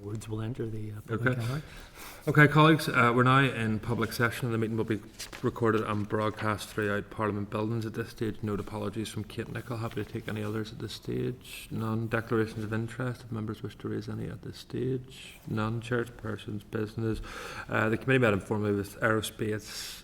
words will enter the public gallery. Okay, colleagues, we're now in public session and the meeting will be recorded and broadcast throughout Parliament buildings at this stage. Note apologies from Kate Nicholl. Happy to take any others at this stage. None. Declarations of interest, if members wish to raise any at this stage. None. Chairperson's business. The committee met informally with Aerospace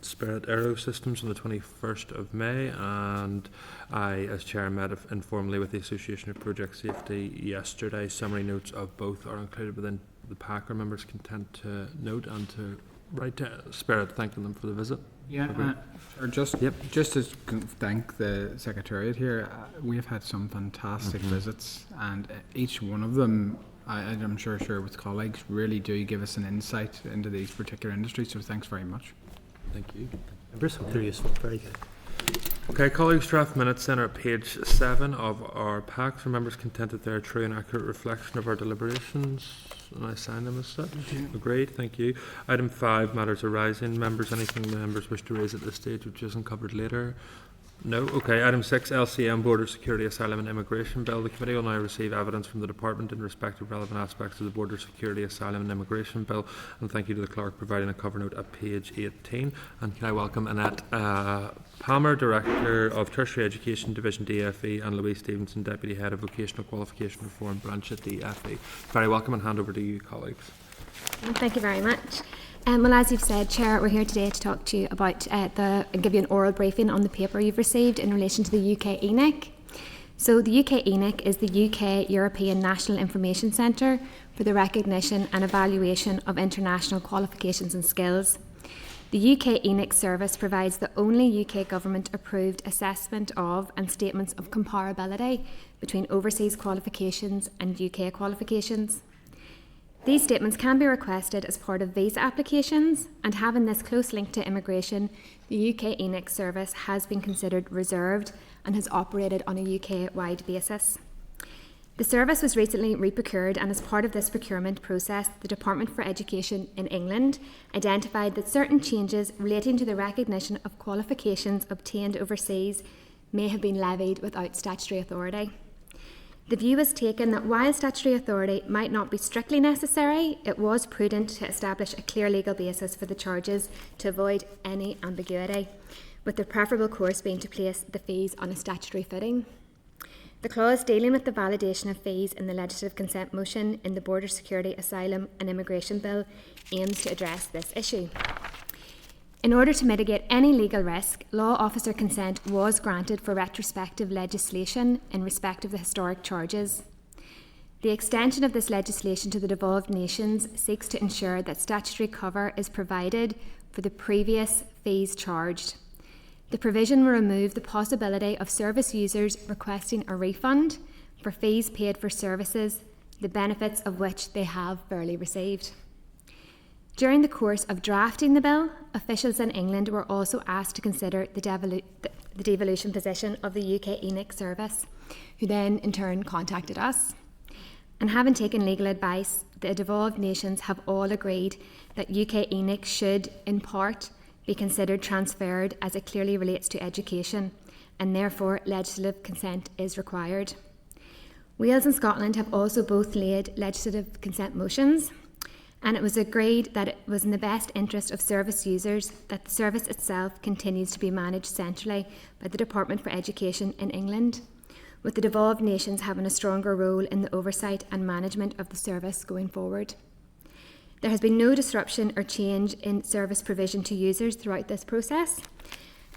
Spirit Aero Systems on the 21st of May, and I, as chair, met informally with the Association of Project Safety yesterday. Summary notes of both are included within the pack. Are members content to note and to write to Spirit thanking them for the visit? Yeah, or just to thank the Secretariat here, we have had some fantastic visits, and each one of them, I'm sure with colleagues, really do give us an insight into these particular industries, so thanks very much. Thank you. Members, hope they're useful. Very good. Okay, colleagues, draft minutes then are at page 7 of our pack. For members content that they are a true and accurate reflection of our deliberations, and I sign them as such. Agreed, thank you. Item 5, matters arising. Members, anything the members wish to raise at this stage which isn't covered later? No? Okay. Item 6, LCM Border Security, Asylum and Immigration Bill. The committee will now receive evidence from the Department in respect of relevant aspects of the Border Security, Asylum and Immigration Bill. And thank you to the clerk providing a cover note at page 18. And can I welcome Annette Palmer, Director of Tertiary Education Division DFE, and Louise Stevenson, Deputy Head of Vocational Qualification Reform Branch at DFE. Very welcome, and hand over to you, colleagues. Thank you very much. Well, as you've said, Chair, we're here today to talk to you about and give you an oral briefing on the paper you've received in relation to the UK ENIC. So the UK ENIC is the UK European National Information Centre for the recognition and evaluation of international qualifications and skills. The UK ENIC service provides the only UK government-approved assessment of and statements of comparability between overseas qualifications and UK qualifications. These statements can be requested as part of visa applications, and having this close link to immigration, the UK ENIC service has been considered reserved and has operated on a UK-wide basis. The service was recently re-procured, and as part of this procurement process, the Department for Education in England identified that certain changes relating to the recognition of qualifications obtained overseas may have been levied without statutory authority. The view was taken that while statutory authority might not be strictly necessary, it was prudent to establish a clear legal basis for the charges to avoid any ambiguity, with the preferable course being to place the fees on a statutory footing. The clause dealing with the validation of fees in the legislative consent motion in the Border Security, Asylum and Immigration Bill aims to address this issue. In order to mitigate any legal risk, law officer consent was granted for retrospective legislation in respect of the historic charges. The extension of this legislation to the devolved nations seeks to ensure that statutory cover is provided for the previous fees charged. The provision will remove the possibility of service users requesting a refund for fees paid for services, the benefits of which they have fairly received. During the course of drafting the bill, officials in England were also asked to consider the devolution position of the UK ENIC service, who then in turn contacted us. And having taken legal advice, the devolved nations have all agreed that UK ENIC should, in part, be considered transferred as it clearly relates to education, and therefore legislative consent is required. Wales and Scotland have also both laid legislative consent motions, and it was agreed that it was in the best interest of service users that the service itself continues to be managed centrally by the Department for Education in England, with the devolved nations having a stronger role in the oversight and management of the service going forward. There has been no disruption or change in service provision to users throughout this process,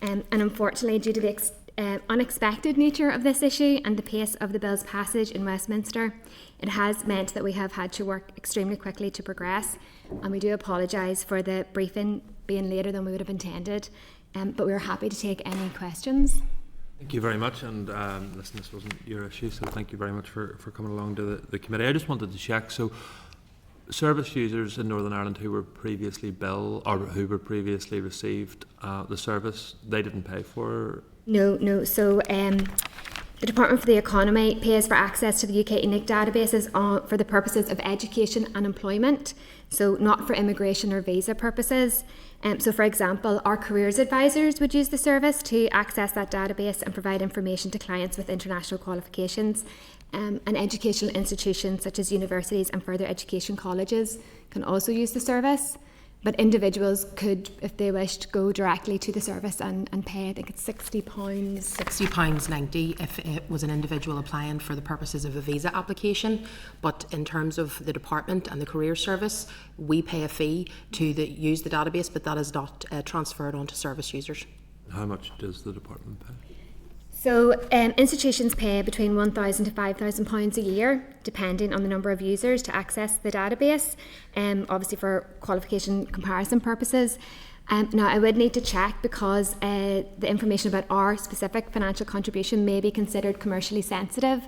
and unfortunately, due to the unexpected nature of this issue and the pace of the bill's passage in Westminster, it has meant that we have had to work extremely quickly to progress, and we do apologise for the briefing being later than we would have intended, but we are happy to take any questions. Thank you very much, and listen, this wasn't your issue, so thank you very much for coming along to the committee. I just wanted to check, so service users in Northern Ireland who were previously billed or who were previously received the service, they didn't pay for? No. So the Department for the Economy pays for access to the UK ENIC databases for the purposes of education and employment, so not for immigration or visa purposes. So for example, our careers advisors would use the service to access that database and provide information to clients with international qualifications. and educational institutions such as universities and further education colleges can also use the service. But individuals could, if they wished, go directly to the service and pay, I think it's £60. £60.90 if it was an individual applying for the purposes of a visa application. But in terms of the department and the career service, we pay a fee to use the database, but that is not transferred onto service users. How much does the department pay? So institutions pay between £1,000 to £5,000 a year, depending on the number of users to access the database, obviously for qualification comparison purposes. Now, I would need to check because the information about our specific financial contribution may be considered commercially sensitive.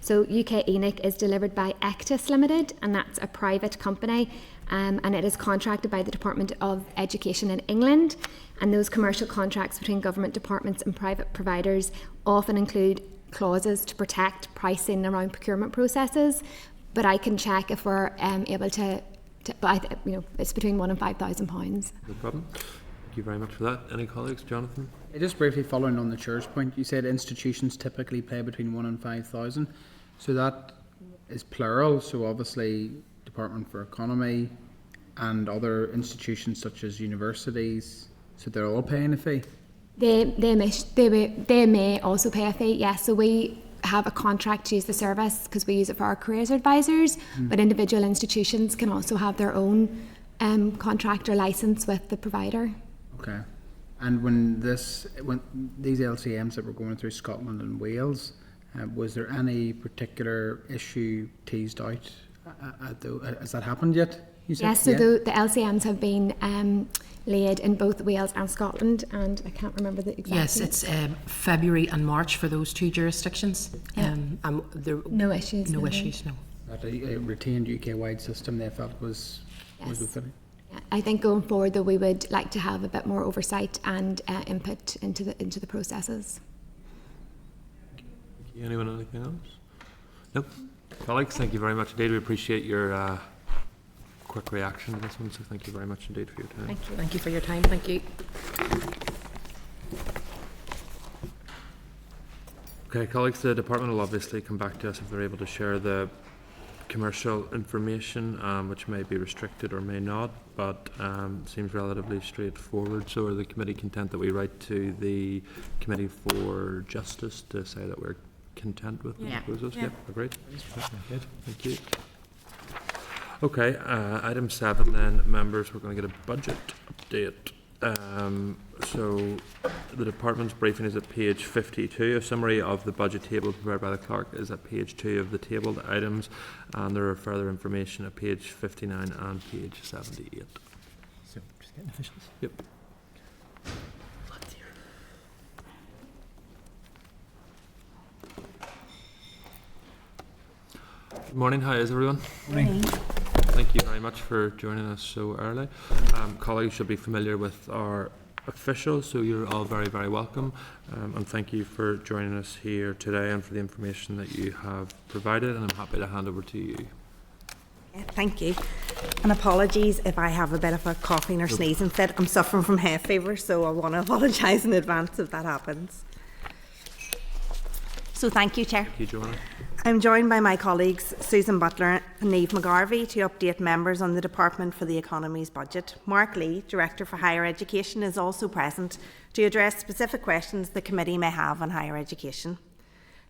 So UK ENIC is delivered by Ectis Limited, and that's a private company, and it is contracted by the Department of Education in England. And those commercial contracts between government departments and private providers often include clauses to protect pricing around procurement processes. But I can check if we're able to but it's between £1,000 and £5,000. No problem. Thank you very much for that. Any colleagues? Jonathan? Just briefly following on the chair's point, you said institutions typically pay between 1 and 5,000. So that is plural. So obviously, Department for Economy and other institutions such as universities. So they're all paying a fee. They may also pay a fee. Yes. So we have a contract to use the service because we use it for our careers advisors, but individual institutions can also have their own contract or license with the provider. Okay. And when these LCMs that were going through Scotland and Wales, was there any particular issue teased out? Has that happened yet? Yes, so the LCMs have been laid in both Wales and Scotland, and I can't remember the exact. Yes, it's February and March for those two jurisdictions. Yeah. No issues. No really. issues, no. That a retained UK-wide system they felt was Yes. good. Yeah, I think going forward, though, we would like to have a bit more oversight and input into the processes. Thank you. Anyone anything else? Nope. Colleagues, thank you very much indeed. We appreciate your quick reaction to this one, so thank you very much indeed for your time. Thank you. Thank you for your time. Thank you. Okay, colleagues, the department will obviously come back to us if they're able to share the commercial information, which may be restricted or may not, but seems relatively straightforward. So are the committee content that we write to the Committee for Justice to say that we're content with the proposals? Yeah. Yep, agreed. Thank you. Okay, item 7 then, members, we're going to get a budget update. So the department's briefing is at page 52. A summary of the budget table prepared by the clerk is at page 2 of the tabled items, and there are further information at page 59 and page 78. So just getting officials. Yep. Good morning, how is everyone? Morning. Thank you very much for joining us so early. Colleagues should be familiar with our officials, so you're all very, very welcome. And thank you for joining us here today and for the information that you have provided, and I'm happy to hand over to you. Thank you. And apologies if I have a bit of a coughing or sneezing fit. I'm suffering from hay fever, so I want to apologise in advance if that happens. So thank you, Chair. Thank you, Joanna. I'm joined by my colleagues Susan Butler and Niamh McGarvey to update members on the Department for the Economy's budget. Mark Lee, Director for Higher Education, is also present to address specific questions the committee may have on higher education.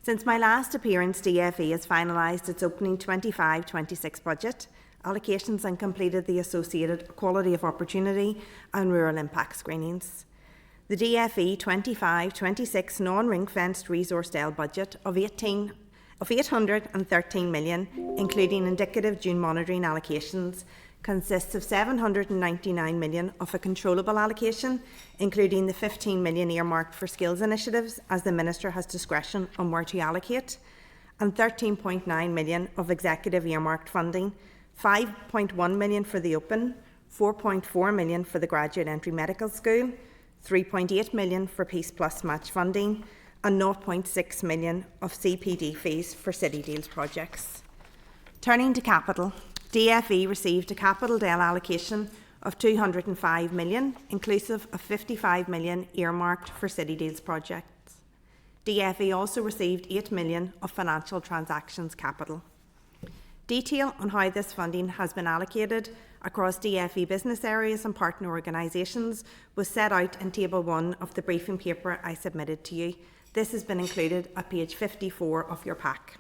Since my last appearance, DFE has finalised its opening 25-26 budget, allocations and completed the associated Equality of Opportunity and Rural Impact screenings. The DFE 25-26 non-ring-fenced resource-style budget of 813 million, including indicative June monitoring allocations, consists of 799 million of a controllable allocation, including the 15 million earmarked for skills initiatives, as the Minister has discretion on where to allocate, and 13.9 million of executive earmarked funding, 5.1 million for the Open, 4.4 million for the Graduate Entry Medical School, 3.8 million for Peace Plus match funding, and 0.6 million of CPD fees for City Deals projects. Turning to capital, DFE received a capital DEL allocation of 205 million, inclusive of 55 million earmarked for City Deals projects. DFE also received 8 million of financial transactions capital. Detail on how this funding has been allocated across DFE business areas and partner organisations was set out in Table 1 of the briefing paper I submitted to you. This has been included at page 54 of your pack.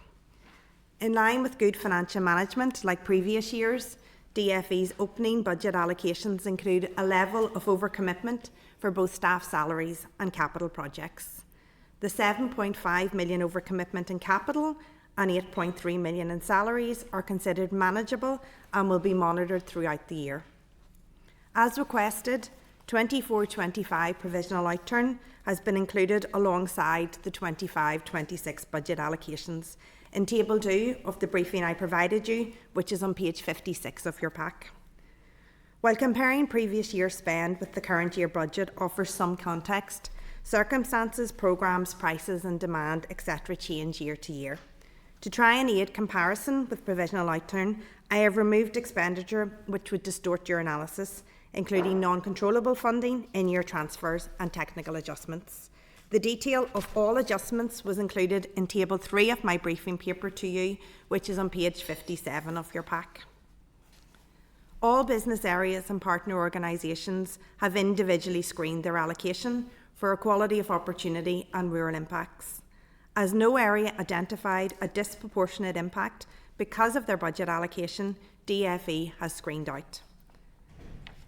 In line with good financial management, like previous years, DFE's opening budget allocations include a level of overcommitment for both staff salaries and capital projects. The 7.5 million overcommitment in capital and 8.3 million in salaries are considered manageable and will be monitored throughout the year. As requested, 24-25 provisional outturn has been included alongside the 25-26 budget allocations in Table 2 of the briefing I provided you, which is on page 56 of your pack. While comparing previous year's spend with the current year budget offers some context, circumstances, programmes, prices and demand, etc. change year to year. To try and aid comparison with provisional outturn, I have removed expenditure which would distort your analysis, including non-controllable funding, in-year transfers and technical adjustments. The detail of all adjustments was included in Table 3 of my briefing paper to you, which is on page 57 of your pack. All business areas and partner organisations have individually screened their allocation for equality of opportunity and rural impacts. As no area identified a disproportionate impact because of their budget allocation, DFE has screened out.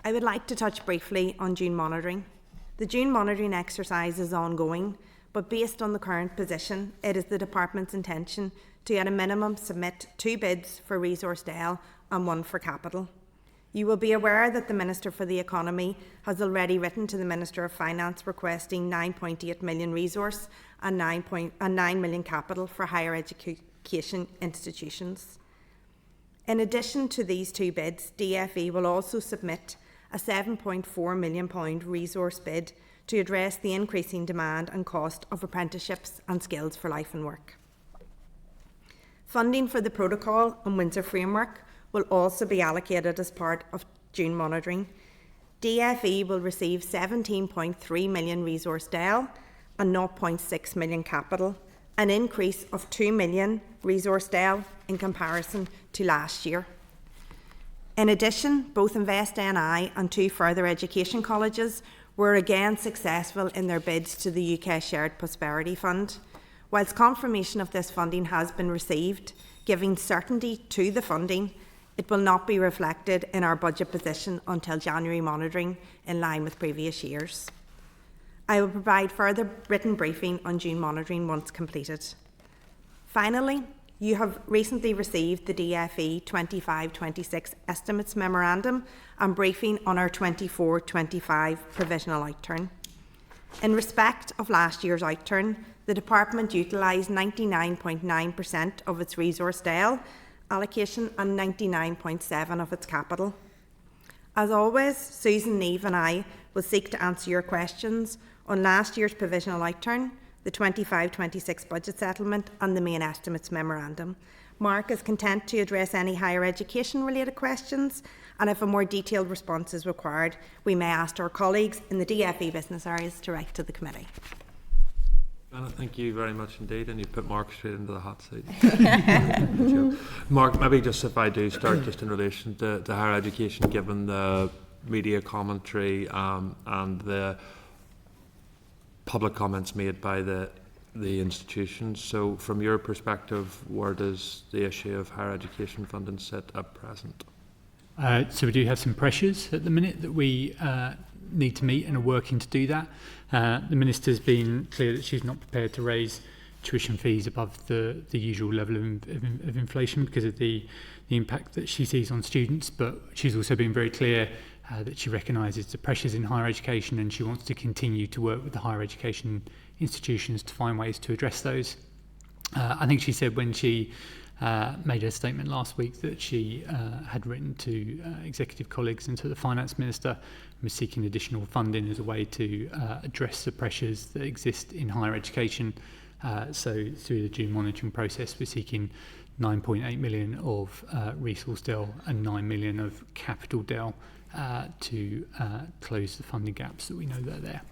I would like to touch briefly on June monitoring. The June monitoring exercise is ongoing, but based on the current position, it is the Department's intention to at a minimum submit 2 bids for Resource Del and 1 for capital. You will be aware that the Minister for the Economy has already written to the Minister of Finance requesting 9.8 million resource and 9 million capital for higher education institutions. In addition to these 2 bids, DFE will also submit a £7.4 million resource bid to address the increasing demand and cost of apprenticeships and skills for life and work. Funding for the protocol and Windsor framework will also be allocated as part of June monitoring. DFE will receive 17.3 million Resource Del and 0.6 million capital, an increase of 2 million Resource Del in comparison to last year. In addition, both Invest NI and 2 further education colleges were again successful in their bids to the UK Shared Prosperity Fund. Whilst confirmation of this funding has been received, giving certainty to the funding, it will not be reflected in our budget position until January monitoring in line with previous years. I will provide further written briefing on June monitoring once completed. Finally, you have recently received the DFE 25-26 Estimates Memorandum and briefing on our 24-25 provisional outturn. In respect of last year's outturn, the Department utilised 99.9% of its Resource Del allocation and 99.7% of its capital. As always, Susan, Neve and I will seek to answer your questions on last year's provisional outturn, the 25-26 budget settlement and the main estimates memorandum. Mark is content to address any higher education related questions, and if a more detailed response is required, we may ask our colleagues in the DFE business areas to write to the committee. Anna, thank you very much indeed, and you put Mark straight into the hot seat. Mark, maybe just if I do start just in relation to higher education, given the media commentary and the public comments made by the institutions. So from your perspective, where does the issue of higher education funding sit at present? So we do have some pressures at the minute that we need to meet and are working to do that. The Minister's been clear that she's not prepared to raise tuition fees above the usual level of inflation because of the impact that she sees on students, but she's also been very clear that she recognises the pressures in higher education and she wants to continue to work with the higher education institutions to find ways to address those. I think she said when she made her statement last week that she had written to executive colleagues and to the Finance Minister and was seeking additional funding as a way to address the pressures that exist in higher education. So through the June monitoring process, we're seeking 9.8 million of Resource Del and 9 million of Capital Del to close the funding gaps that we know that are there.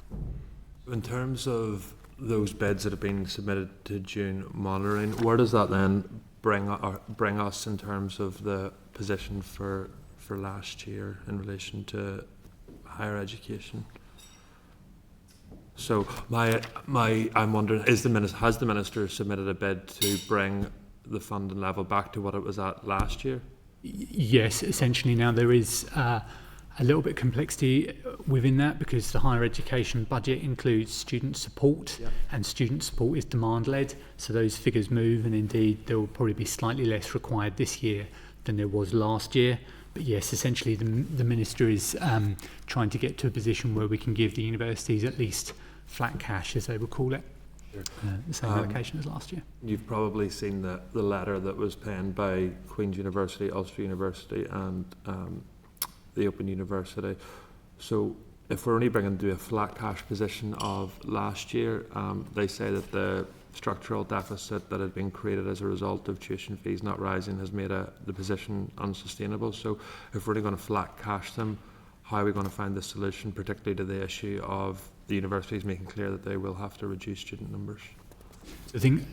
In terms of those bids that have been submitted to June monitoring, where does that then bring us in terms of the position for last year in relation to higher education? So I'm wondering, has the minister submitted a bid to bring the funding level back to what it was at last year? Yes, essentially now there is a little bit of complexity within that, because the higher education budget includes student support, and student support is demand-led, so those figures move, and indeed there will probably be slightly less required this year than there was last year. But yes, essentially the minister is trying to get to a position where we can give the universities at least flat cash, as they would call it, the same allocation as last year. You've probably seen the letter that was penned by Queen's University, Ulster University and the Open University. So if we're only bringing to a flat cash position of last year, they say that the structural deficit that had been created as a result of tuition fees not rising has made the position unsustainable. So if we're only going to flat cash them, how are we going to find the solution, particularly to the issue of the universities making clear that they will have to reduce student numbers? I think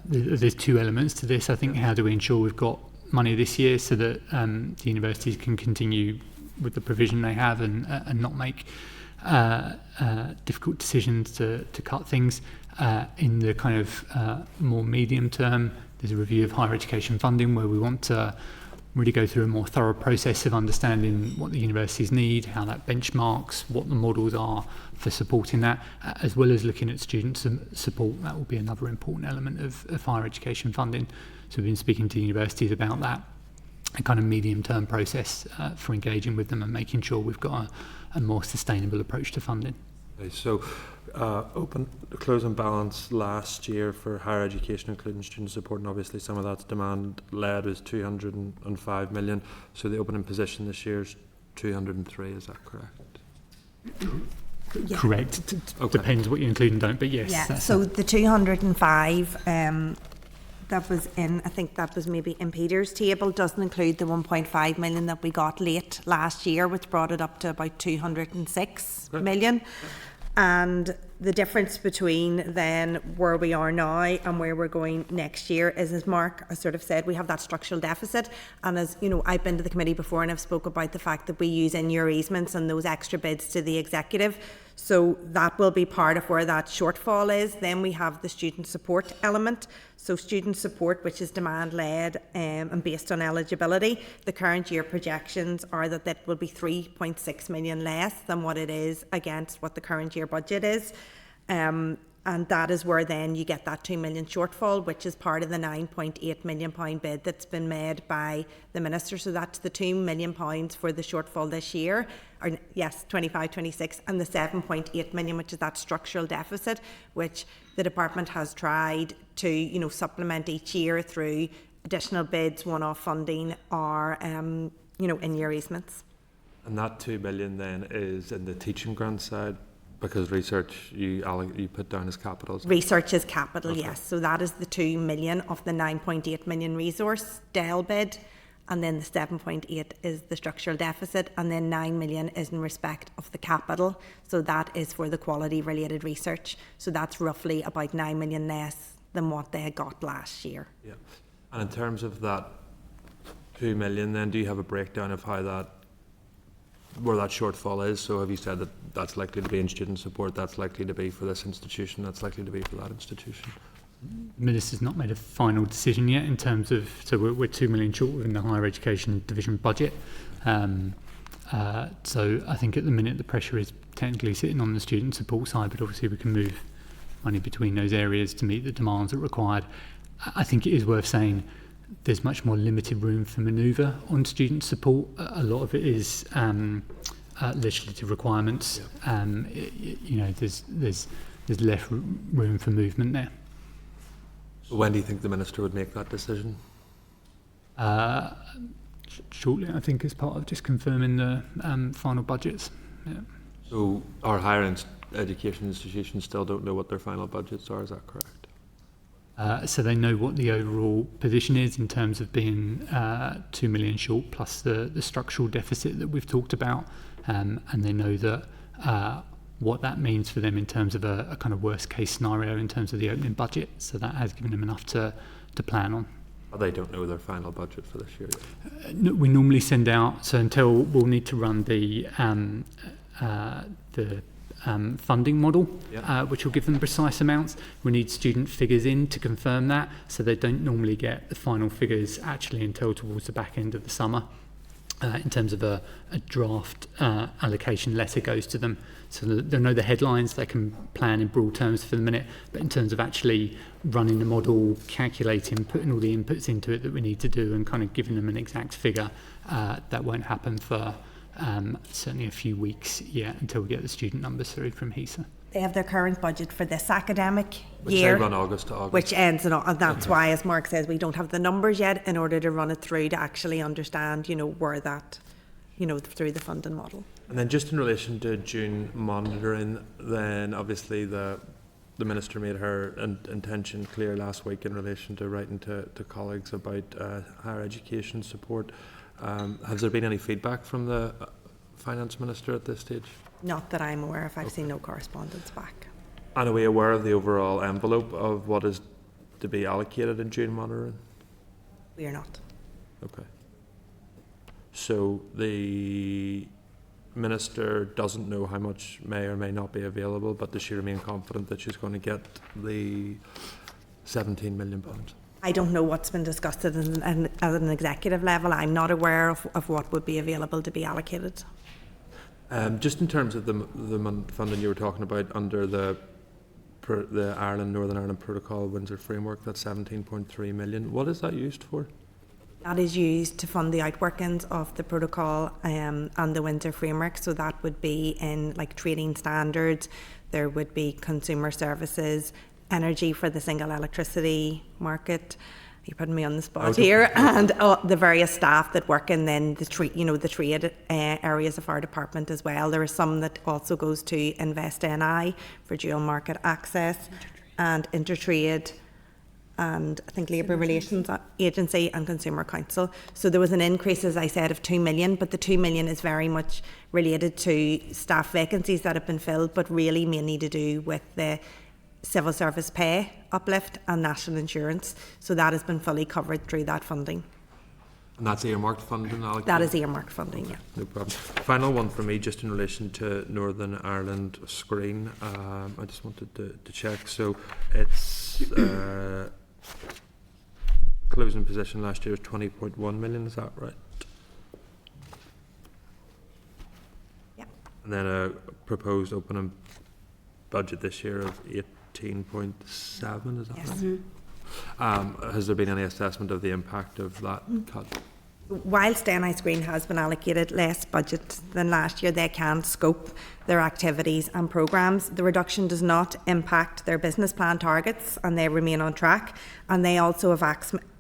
there's two elements to this. I think, how do we ensure we've got money this year so that the universities can continue with the provision they have and not make difficult decisions to cut things. In the kind of more medium term, there's a review of higher education funding where we want to really go through a more thorough process of understanding what the universities need, how that benchmarks, what the models are for supporting that, as well as looking at student support. That will be another important element of higher education funding. So we've been speaking to the universities about that, a kind of medium-term process for engaging with them and making sure we've got a more sustainable approach to funding. Okay, so closing balance last year for higher education, including student support, and obviously some of that's demand-led, is 205 million. So the opening position this year is 203, is that correct? Yeah. Correct. Okay. Depends what you include and don't, but yes. Yeah, so the 205 that was in, I think that was maybe in Peter's table, doesn't include the 1.5 million that we got late last year, which brought it up to about 206 million. And the difference between then where we are now and where we're going next year is, as Mark has sort of said, we have that structural deficit. And as you know, I've been to the committee before and I've spoke about the fact that we use in-year easements and those extra bids to the executive. So that will be part of where that shortfall is. Then we have the student support element. So student support, which is demand-led and based on eligibility, the current year projections are that that will be 3.6 million less than what it is against what the current year budget is. And that is where then you get that 2 million shortfall, which is part of the £9.8 million bid that's been made by the Minister. So that's the £2 million for the shortfall this year, or yes, 25-26, and the 7.8 million, which is that structural deficit, which the department has tried to, you know, supplement each year through additional bids, one-off funding, or you know, in-year easements. And that 2 million then is in the teaching grant side, because research you put down as capital. Research is capital, Okay. yes. So that is the 2 million of the 9.8 million resource DEL bid, and then the 7.8 is the structural deficit, and then 9 million is in respect of the capital. So that is for the quality related research. So that's roughly about 9 million less than what they had got last year. Yeah. And in terms of that 2 million, then do you have a breakdown of how where that shortfall is? So have you said that that's likely to be in student support, that's likely to be for this institution, that's likely to be for that institution? The Minister's not made a final decision yet in terms of, so we're 2 million short within the higher education division budget. So I think at the minute the pressure is technically sitting on the student support side, but obviously we can move money between those areas to meet the demands that are required. I think it is worth saying there's much more limited room for manoeuvre on student support. A lot of it is legislative requirements. You know, there's less room for movement there. When do you think the Minister would make that decision? Shortly, I think, as part of just confirming the final budgets. Yeah. So our higher education institutions still don't know what their final budgets are, is that correct? So they know what the overall position is in terms of being 2 million short plus the structural deficit that we've talked about, and they know that what that means for them in terms of a kind of worst case scenario in terms of the opening budget. So that has given them enough to plan on. Oh, they don't know their final budget for this year yet. We normally send out, so until we'll need to run the funding model, which will give them precise amounts. We need student figures in to confirm that, so they don't normally get the final figures actually until towards the back end of the summer. In terms of a draft allocation letter goes to them, so they'll know the headlines, they can plan in broad terms for the minute, but in terms of actually running the model, calculating, putting all the inputs into it that we need to do and kind of giving them an exact figure, that won't happen for certainly a few weeks yet until we get the student numbers through from HESA. They have their current budget for this academic Which year, they run August to August. which ends in, and that's why, as Mark says, we don't have the numbers yet in order to run it through to actually understand, where that, through the funding model. And then just in relation to June monitoring, then obviously the Minister made her intention clear last week in relation to writing to colleagues about higher education support. Has there been any feedback from the Finance Minister at this stage? Not that I'm aware of. I've seen no correspondence back. And are we aware of the overall envelope of what is to be allocated in June monitoring? We are not. Okay. So the Minister doesn't know how much may or may not be available, but does she remain confident that she's going to get the £17 million? I don't know what's been discussed at an executive level. I'm not aware of what would be available to be allocated. Just in terms of the funding you were talking about under the Northern Ireland Protocol Windsor Framework, that's 17.3 million. What is that used for? That is used to fund the outworkings of the protocol and the Windsor Framework. So that would be in like trading standards, there would be consumer services, energy for the single electricity market. You're putting me on the spot here, and the various staff that work in then the trade areas of our department as well. There is some that also goes to Invest NI for dual market access and Intertrade, and I think Labour Relations Agency and Consumer Council. So there was an increase, as I said, of 2 million, but the 2 million is very much related to staff vacancies that have been filled, but really mainly to do with the civil service pay uplift and national insurance. So that has been fully covered through that funding. And that's earmarked funding allocated? That is earmarked funding, yeah. No problem. Final one for me, just in relation to Northern Ireland Screen. I just wanted to check. So it's closing position last year was 20.1 million, is that right? Yeah. And then a proposed opening budget this year of 18.7, is that Yes. right? Has there been any assessment of the impact of that cut? Whilst NI Screen has been allocated less budget than last year, they can scope their activities and programmes. The reduction does not impact their business plan targets and they remain on track. And they also have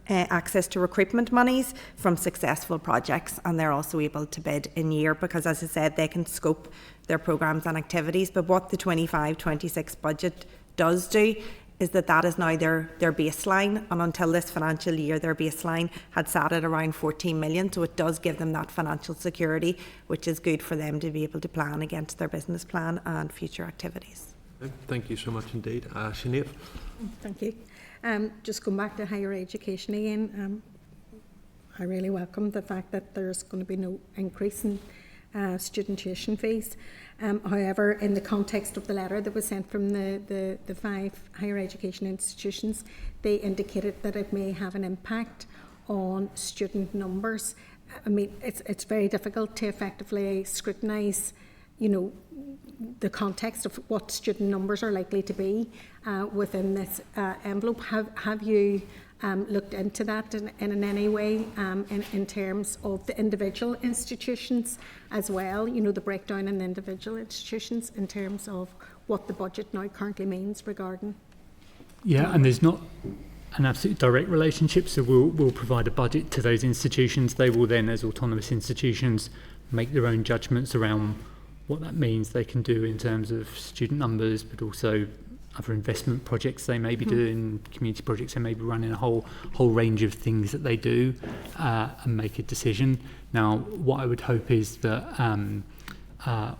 access to recruitment monies from successful projects, and they're also able to bid in year because, as I said, they can scope their programmes and activities. But what the 25-26 budget does do is that is now their baseline, and until this financial year their baseline had sat at around 14 million, so it does give them that financial security, which is good for them to be able to plan against their business plan and future activities. Thank you so much indeed. Sinead? Thank you. Just going back to higher education again, I really welcome the fact that there's going to be no increase in student tuition fees. However, in the context of the letter that was sent from the 5 higher education institutions, they indicated that it may have an impact on student numbers. I mean, it's very difficult to effectively scrutinise, the context of what student numbers are likely to be within this envelope. Have you looked into that in any way in terms of the individual institutions as well, the breakdown in the individual institutions in terms of what the budget now currently means regarding? Yeah, and there's not an absolute direct relationship, so we'll provide a budget to those institutions. They will then, as autonomous institutions, make their own judgments around what that means they can do in terms of student numbers, but also other investment projects they may be doing, community projects they may be running, a whole range of things that they do, and make a decision. Now, what I would hope is that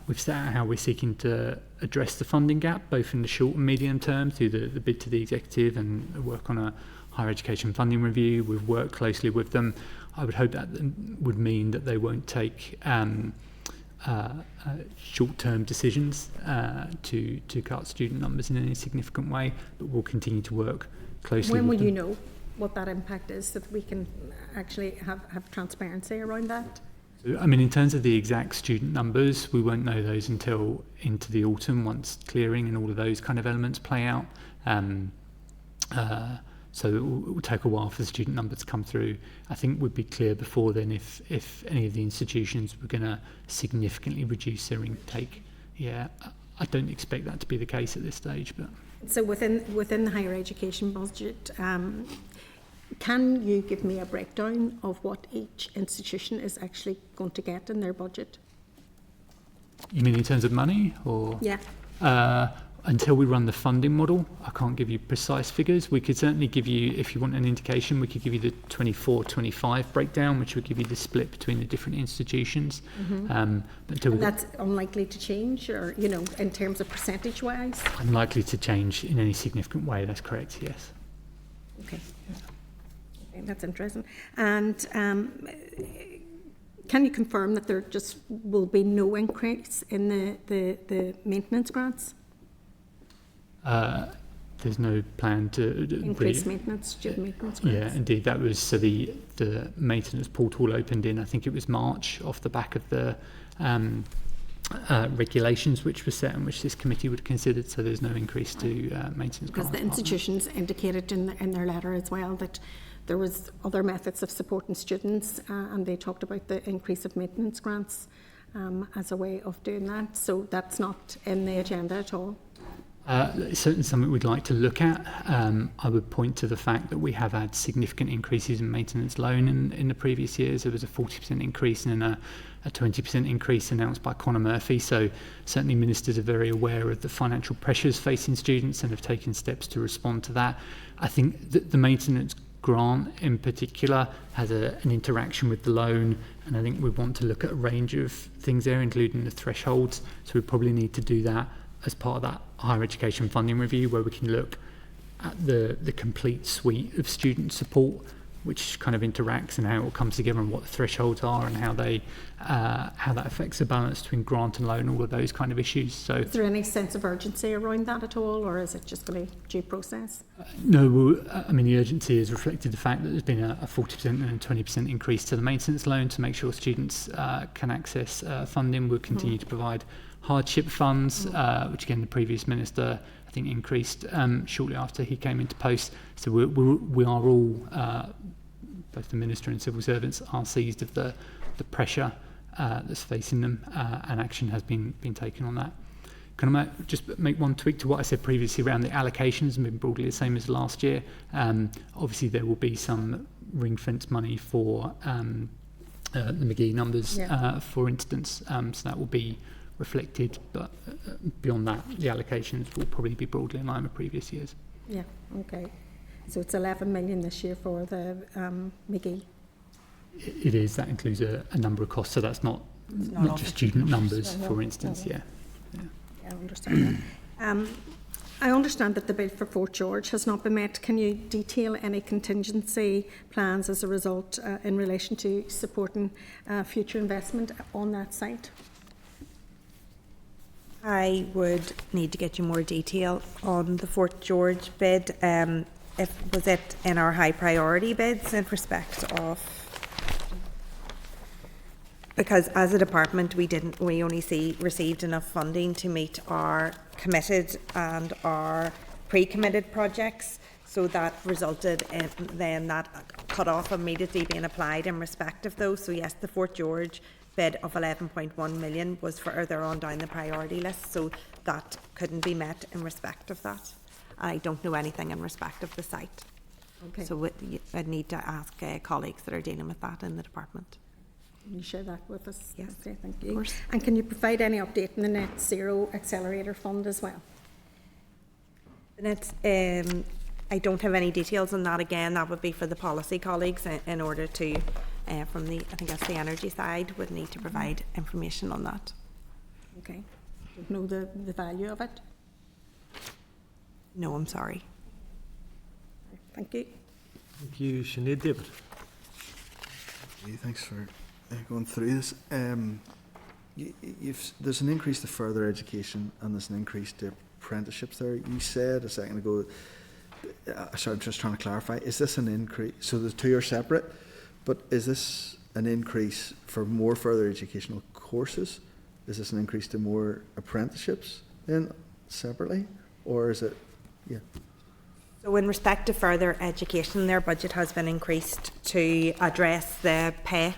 we've set out how we're seeking to address the funding gap, both in the short and medium term, through the bid to the executive and work on a higher education funding review. We've worked closely with them. I would hope that would mean that they won't take short-term decisions to cut student numbers in any significant way, but we'll continue to work closely When with will them. you know what that impact is, so that we can actually have transparency around that? I mean, in terms of the exact student numbers, we won't know those until into the autumn, once clearing and all of those kind of elements play out. So it will take a while for the student numbers to come through. I think we'd be clear before then if any of the institutions were going to significantly reduce their intake. Yeah, I don't expect that to be the case at this stage, but. So within the higher education budget, can you give me a breakdown of what each institution is actually going to get in their budget? You mean in terms of money, or? Yeah. Until we run the funding model, I can't give you precise figures. We could certainly give you, if you want an indication, we could give you the 24-25 breakdown, which would give you the split between the different institutions. And But that's unlikely to change, or, you know, in terms of percentage-wise? unlikely to change in any significant way, that's correct, yes. Okay. Okay, that's interesting. And can you confirm that there just will be no increase in the maintenance grants? There's no plan to Increase maintenance, student maintenance grants? Yeah, indeed. That was so the maintenance portal opened in, I think it was March, off the back of the regulations which were set and which this committee would have considered. So there's no increase to maintenance. Because the institutions indicated in their letter as well that there was other methods of supporting students, and they talked about the increase of maintenance grants as a way of doing that. So that's not in the agenda at all. It's certainly something we'd like to look at. I would point to the fact that we have had significant increases in maintenance loan in the previous years. There was a 40% increase and then a 20% increase announced by Conor Murphy. So certainly ministers are very aware of the financial pressures facing students and have taken steps to respond to that. I think that the maintenance grant in particular has an interaction with the loan, and I think we want to look at a range of things there, including the thresholds. So we probably need to do that as part of that higher education funding review, where we can look at the complete suite of student support, which kind of interacts and how it all comes together and what the thresholds are and how that affects the balance between grant and loan, all of those kind of issues. So Is there any sense of urgency around that at all, or is it just going to be due process? no, I mean, the urgency has reflected the fact that there's been a 40% and a 20% increase to the maintenance loan to make sure students can access funding. We'll continue to provide hardship funds, which again the previous minister I think increased shortly after he came into post. So we are all, both the minister and civil servants, are seized of the pressure that's facing them, and action has been taken on that. Can I just make one tweak to what I said previously around the allocations and been broadly the same as last year? Obviously there will be some ring fence money for the McGee numbers, for instance, so that will be reflected, but beyond that the allocations will probably be broadly in line with previous years. Yeah, okay. So it's 11 million this year for the McGee. It is, that includes a number of costs, so that's not just student numbers, for instance. Yeah, I understand that. I understand that the bid for Fort George has not been met. Can you detail any contingency plans as a result in relation to supporting future investment on that site? I would need to get you more detail on the Fort George bid. Was it in our high priority bids in respect of? Because as a department, we only received enough funding to meet our committed and our pre-committed projects. So that resulted in then that cut-off immediately being applied in respect of those. So yes, the Fort George bid of 11.1 million was further on down the priority list, so that couldn't be met in respect of that. I don't know anything in respect of the site. Okay. So I'd need to ask colleagues that are dealing with that in the department. Can you share that with us? Yes, Okay, thank of you. course. And can you provide any update on the Net Zero Accelerator Fund as well? And it's, I don't have any details on that. Again, that would be for the policy colleagues in order to, from the, I think that's the energy side, would need to provide information on that. Okay. Don't know the value of it. No, I'm sorry. Thank you. Thank you, Sinead. David? Okay, thanks for going through this. There's an increase to further education and there's an increase to apprenticeships there. You said a second ago, sorry, I'm just trying to clarify, is this an increase? So the two are separate, but is this an increase for more further educational courses? Is this an increase to more apprenticeships then separately? Or is it, yeah? So in respect to further education, their budget has been increased to address the pay,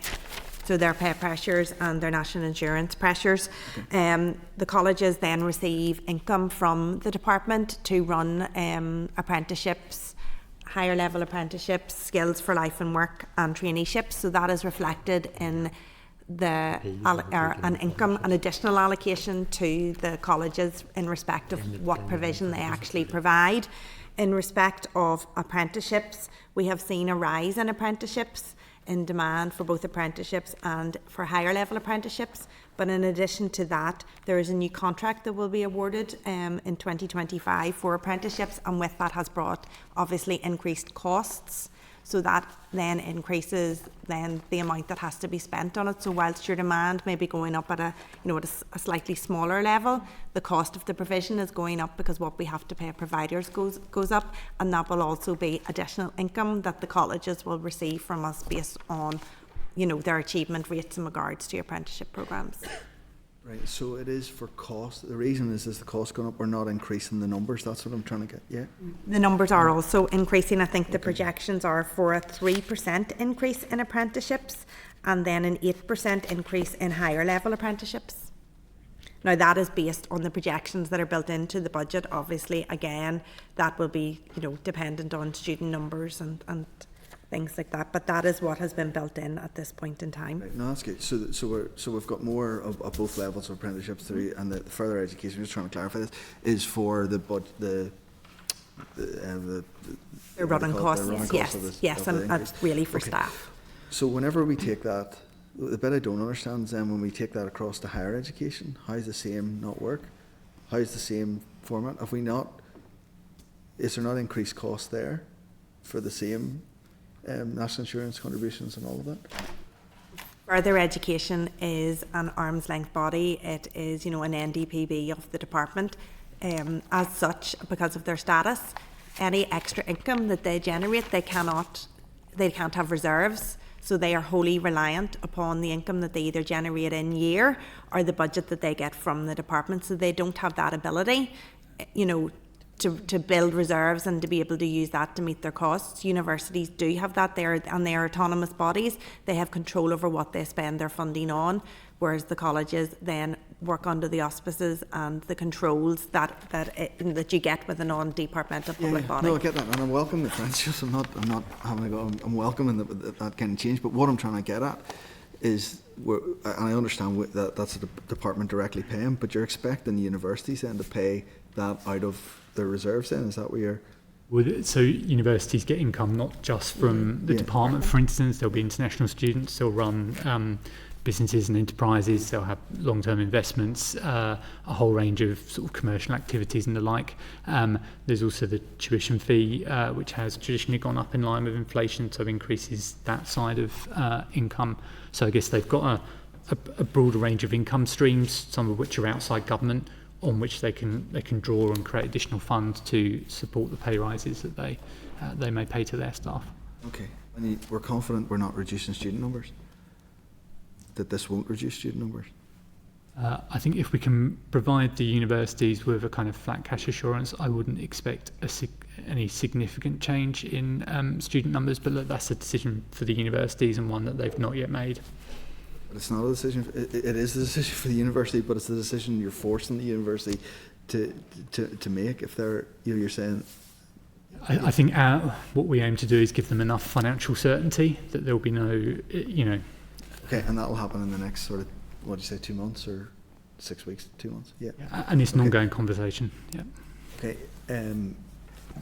so their pay pressures and their national insurance pressures. Okay. The colleges then receive income from the department to run apprenticeships, higher level apprenticeships, skills for life and work and traineeships. So that is reflected in an income, an additional allocation to the colleges in respect of what provision they actually provide. In respect of apprenticeships, we have seen a rise in apprenticeships, in demand for both apprenticeships and for higher level apprenticeships. But in addition to that, there is a new contract that will be awarded in 2025 for apprenticeships, and with that has brought obviously increased costs. So that then increases then the amount that has to be spent on it. So whilst your demand may be going up at a slightly smaller level, the cost of the provision is going up because what we have to pay providers goes up, and that will also be additional income that the colleges will receive from us based on, their achievement rates in regards to apprenticeship programmes. Right, so it is for cost. The reason is the cost going up, we're not increasing the numbers. That's what I'm trying to get, yeah? The numbers are also increasing. I think the projections are for a 3% increase in apprenticeships and then an 8% increase in higher level apprenticeships. Now that is based on the projections that are built into the budget. Obviously, again, that will be, dependent on student numbers and things like that, but that is what has been built in at this point in time. Right, no, that's good. So we've got more of both levels of apprenticeships through, and the further education. Just trying to clarify this is for the running costs. Yes, and that's really for Okay. staff. So whenever we take that, the bit I don't understand is then when we take that across to higher education, how does the same not work? How is the same format? Is there not increased cost there for the same national insurance contributions and all of that? Further education is an arm's length body. It is, an NDPB of the department. As such, because of their status, any extra income that they generate, they can't have reserves. So they are wholly reliant upon the income that they either generate in year or the budget that they get from the department. So they don't have that ability, to build reserves and to be able to use that to meet their costs. Universities do have that there, and they are autonomous bodies. They have control over what they spend their funding on, whereas the colleges then work under the auspices and the controls that you get with a non-departmental public body. No, I get that, and I'm welcoming the friendships. I'm not having a go. I'm welcoming that kind of change. But what I'm trying to get at is, and I understand that's the department directly paying, but you're expecting the universities then to pay that out of their reserves then? Is that what you're... So universities get income not just from the department, for instance. There'll be international students, they'll run businesses and enterprises, they'll have long-term investments, a whole range of sort of commercial activities and the like. There's also the tuition fee, which has traditionally gone up in line with inflation, so increases that side of income. So I guess they've got a broader range of income streams, some of which are outside government, on which they can draw and create additional funds to support the pay rises that they may pay to their staff. Okay, and we're confident we're not reducing student numbers? That this won't reduce student numbers? I think if we can provide the universities with a kind of flat cash assurance, I wouldn't expect any significant change in student numbers, but look, that's a decision for the universities and one that they've not yet made. It's not a decision. It is a decision for the university, but it's a decision you're forcing the university to make. If they're, you're saying. I think what we aim to do is give them enough financial certainty that there will be no, Okay, and that will happen in the next sort of, what do you say, 2 months or 6 weeks, 2 months? Yeah. And it's an ongoing conversation. Yeah. Okay.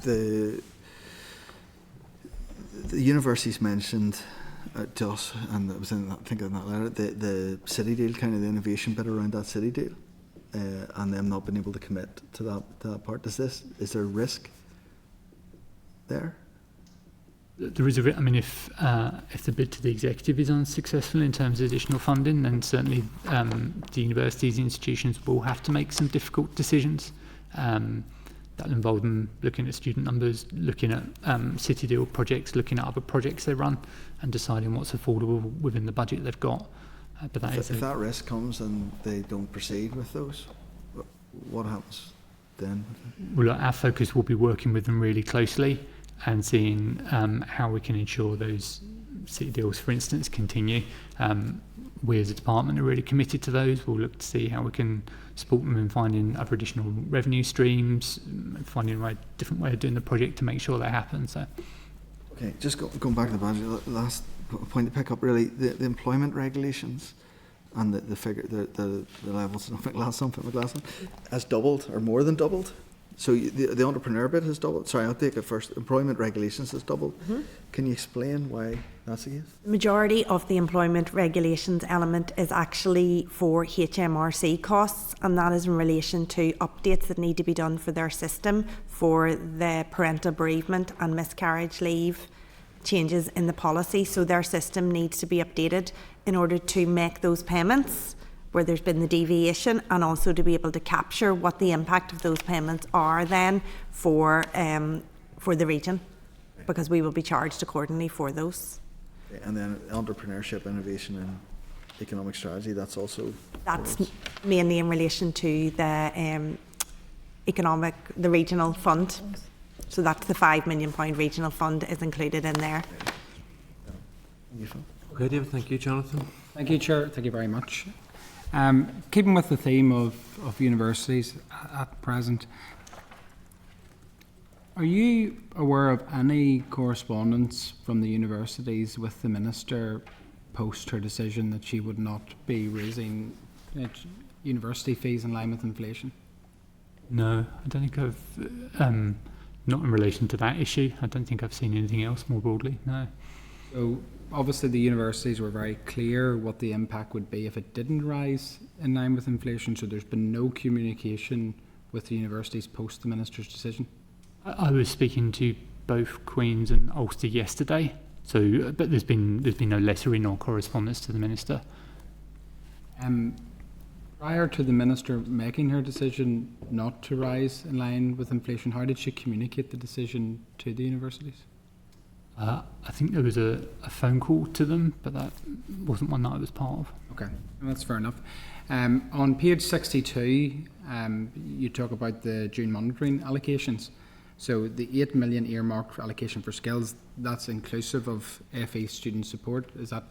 The universities mentioned to us, and it was in that, I think in that letter, the city deal, kind of the innovation bit around that city deal. and them not being able to commit to that part. Is there a risk there? There is I mean, if the bid to the executive is unsuccessful in terms of additional funding, then certainly the universities, institutions will have to make some difficult decisions. That'll involve them looking at student numbers, looking at city deal projects, looking at other projects they run, and deciding what's affordable within the budget they've got. But If that risk comes and they don't proceed with those, what happens then? Well, our focus will be working with them really closely and seeing how we can ensure those city deals, for instance, continue. We as a department are really committed to those. We'll look to see how we can support them in finding other additional revenue streams, finding a different way of doing the project to make sure they happen. So, Okay, just going back to the budget, last point to pick up really, the employment regulations and the figure, the levels, something has doubled or more than doubled. So the entrepreneur bit has doubled. Sorry, I'll take it first. Employment regulations has doubled. Can you explain why that's the case? The majority of the employment regulations element is actually for HMRC costs, and that is in relation to updates that need to be done for their system for the parental bereavement and miscarriage leave changes in the policy. So their system needs to be updated in order to make those payments where there's been the deviation, and also to be able to capture what the impact of those payments are then for the region, because we will be charged accordingly for those. Okay, and then entrepreneurship, innovation and economic strategy, that's also... That's mainly in relation to the the regional fund. So that's the £5 million regional fund is included in there. Okay, David, thank you. Jonathan? Thank you, Chair. Thank you very much. Keeping with the theme of universities at present, are you aware of any correspondence from the universities with the Minister post her decision that she would not be raising university fees in line with inflation? no, I don't think I've, not in relation to that issue. I don't think I've seen anything else more broadly, no. So obviously the universities were very clear what the impact would be if it didn't rise in line with inflation, so there's been no communication with the universities post the Minister's decision? I was speaking to both Queen's and Ulster yesterday, so but there's been no lettering or correspondence to the Minister. Prior to the Minister making her decision not to rise in line with inflation, how did she communicate the decision to the universities? I think there was a phone call to them, but that wasn't one that I was part of. Okay, that's fair enough. On page 62, you talk about the June monitoring allocations. So the 8 million earmarked allocation for skills, that's inclusive of FE student support. Is that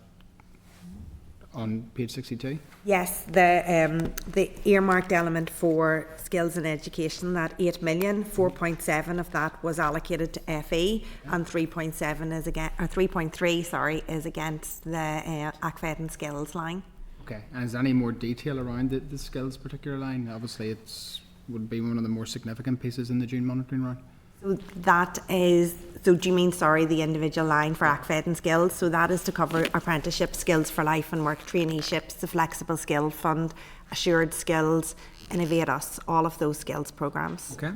on page 62? Yes, the earmarked element for skills and education, that 8 million, 4.7 of that was allocated to FE, and 3.7 is again, or 3.3, sorry, is against the ACFED and skills line. Okay, and is there any more detail around the skills particular line? Obviously, it's would be one of the more significant pieces in the June monitoring round. So that is, so do you mean, sorry, the individual line for ACFED and skills? So that is to cover apprenticeship, skills for life and work, traineeships, the flexible skill fund, assured skills, Innovate Us, all of those skills programmes. Okay.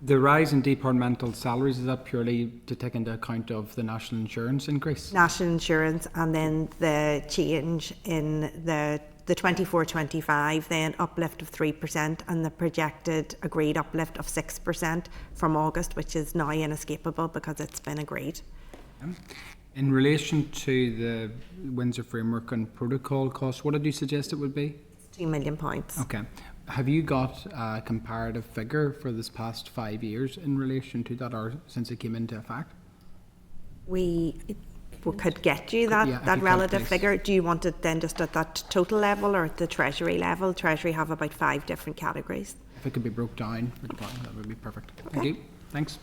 The rise in departmental salaries, is that purely to take into account of the national insurance increase? National insurance, and then the change in the 24-25, then uplift of 3%, and the projected agreed uplift of 6% from August, which is now inescapable because it's been agreed. In relation to the Windsor Framework and Protocol costs, what did you suggest it would be? £2 million. Okay. Have you got a comparative figure for this past 5 years in relation to that, or since it came into effect? We could get you that, Yeah, that relative please. figure. Do you want it then just at that total level or at the Treasury level? Treasury have about 5 different categories. If it could be broke down for department, that would be perfect. Thank Okay. you. Thanks.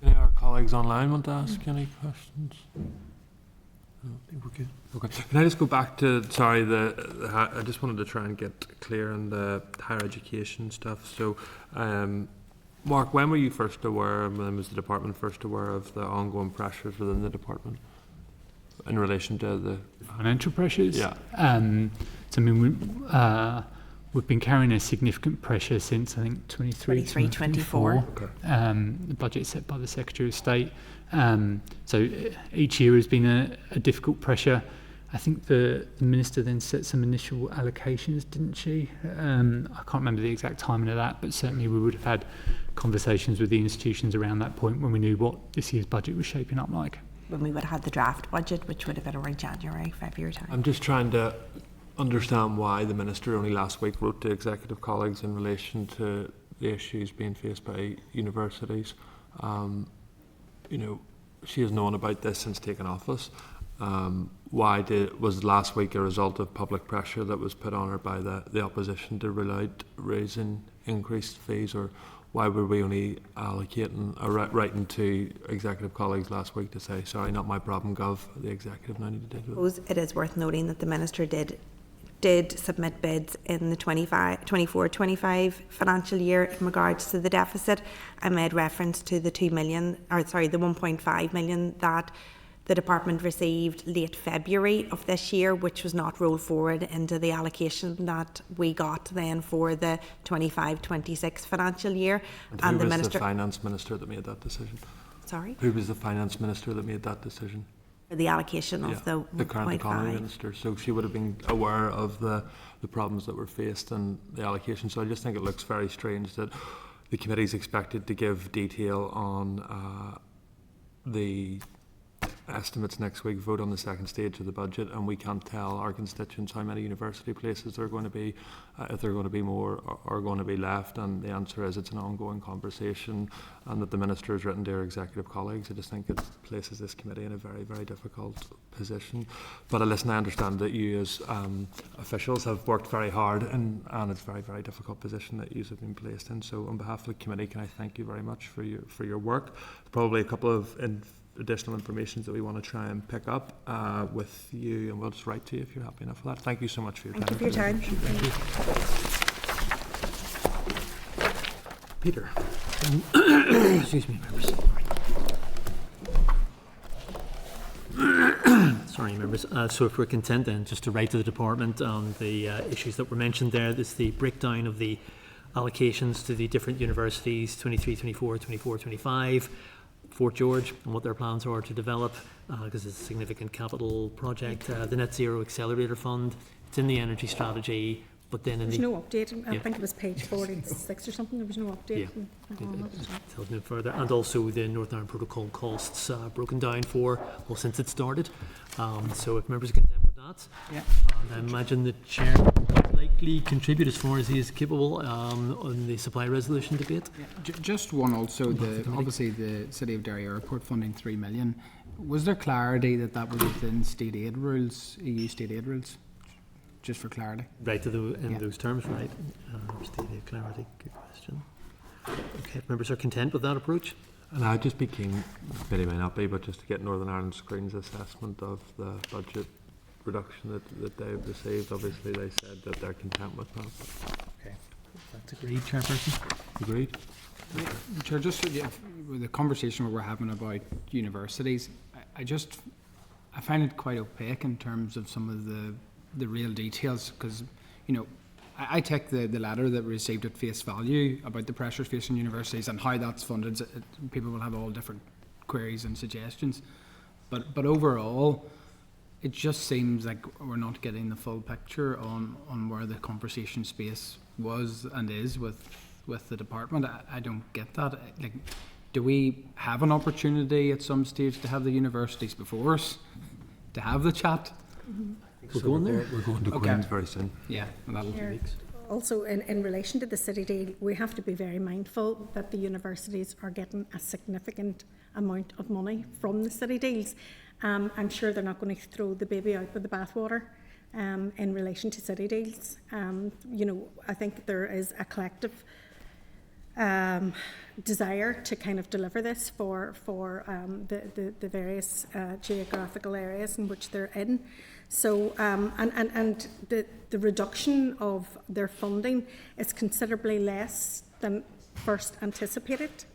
Any of our colleagues online want to ask any questions? I don't think we're good. Okay. Can I just go back to, sorry, I just wanted to try and get clear on the higher education stuff. So, Mark, when were you first aware, when was the department first aware of the ongoing pressures within the department in relation to the... Financial pressures? Yeah. So I mean, we've been carrying a significant pressure since I think 23, 24. The budget set by the Secretary of State. So each year has been a difficult pressure. I think the Minister then set some initial allocations, didn't she? I can't remember the exact timing of that, but certainly we would have had conversations with the institutions around that point when we knew what this year's budget was shaping up like. When we would have had the draft budget, which would have been around January, February time. I'm just trying to understand why the Minister only last week wrote to executive colleagues in relation to the issues being faced by universities. You know, she has known about this since taking office. Was last week a result of public pressure that was put on her by the opposition to rule out raising increased fees, or why were we only allocating writing to executive colleagues last week to say, sorry, not my problem, Gov, the executive now need to deal with it? It is worth noting that the Minister did submit bids in the 24-25 financial year in regards to the deficit. I made reference to the 1.5 million that the department received late February of this year, which was not rolled forward into the allocation that we got then for the 25-26 financial year. And who was the Finance Minister that made that decision? Sorry? Who was the Finance Minister that made that decision? For the allocation of the current 1.5. Economy Minister. So she would have been aware of the problems that were faced and the allocation. So I just think it looks very strange that the committee is expected to give detail on the estimates next week, vote on the second stage of the budget, and we can't tell our constituents how many university places there are going to be, if there are going to be more or going to be left. And the answer is it's an ongoing conversation, and that the Minister has written to her executive colleagues. I just think it places this committee in a very, very difficult position. But listen, I understand that you as officials have worked very hard, and it's a very, very difficult position that you have been placed in. So on behalf of the committee, can I thank you very much for your work. Probably a couple of additional information that we want to try and pick up with you, and we'll just write to you if you're happy enough for that. Thank you so much for your time. Thank you for your time. Peter. Excuse me, members. Sorry, members. So if we're content then just to write to the department on the issues that were mentioned there. This is the breakdown of the allocations to the different universities, 23, 24, 24, 25. Fort George and what their plans are to develop, because it's a significant capital project. The Net Zero Accelerator Fund, it's in the energy strategy, but then in There's no update. I Yeah. think it was page 46 or something. There was no update. It tells no further. And also the Northern Ireland Protocol costs broken down for, well, since it started. So if members are content with that, Yeah. and I imagine the chair would likely contribute as far as he is capable on the supply resolution debate. Yeah, just one also, obviously the City of Derry Airport funding 3 million. Was there clarity that was within state aid rules, EU state aid rules? Just for clarity. Right to in Yeah. those terms, right? Stated clarity, good question. Okay, if members are content with that approach? And I'd just be keen, maybe may not be, but just to get Northern Ireland Screen's assessment of the budget reduction that they've received. Obviously they said that they're content with that. Okay, that's agreed, Chairperson. Agreed? Chair, just with the conversation we're having about universities, I find it quite opaque in terms of some of the real details, because, you know, I take the letter that we received at face value about the pressures facing universities and how that's funded. People will have all different queries and suggestions, but overall, it just seems like we're not getting the full picture on where the conversation space was and is with the department. I don't get that. Like, do we have an opportunity at some stage to have the universities before us to have the chat? Mm-hmm. We're going there. We're going to Okay. Queen's very soon. Yeah, that'll Here, also, in relation to the city deal, we have to be very mindful that the universities are getting a significant amount of money from the city deals. I'm sure they're not going to throw the baby out with the bathwater in relation to city deals. You know, I think there is a collective desire to kind of deliver this for the various geographical areas in which they're in. So and the reduction of their funding is considerably less than first anticipated.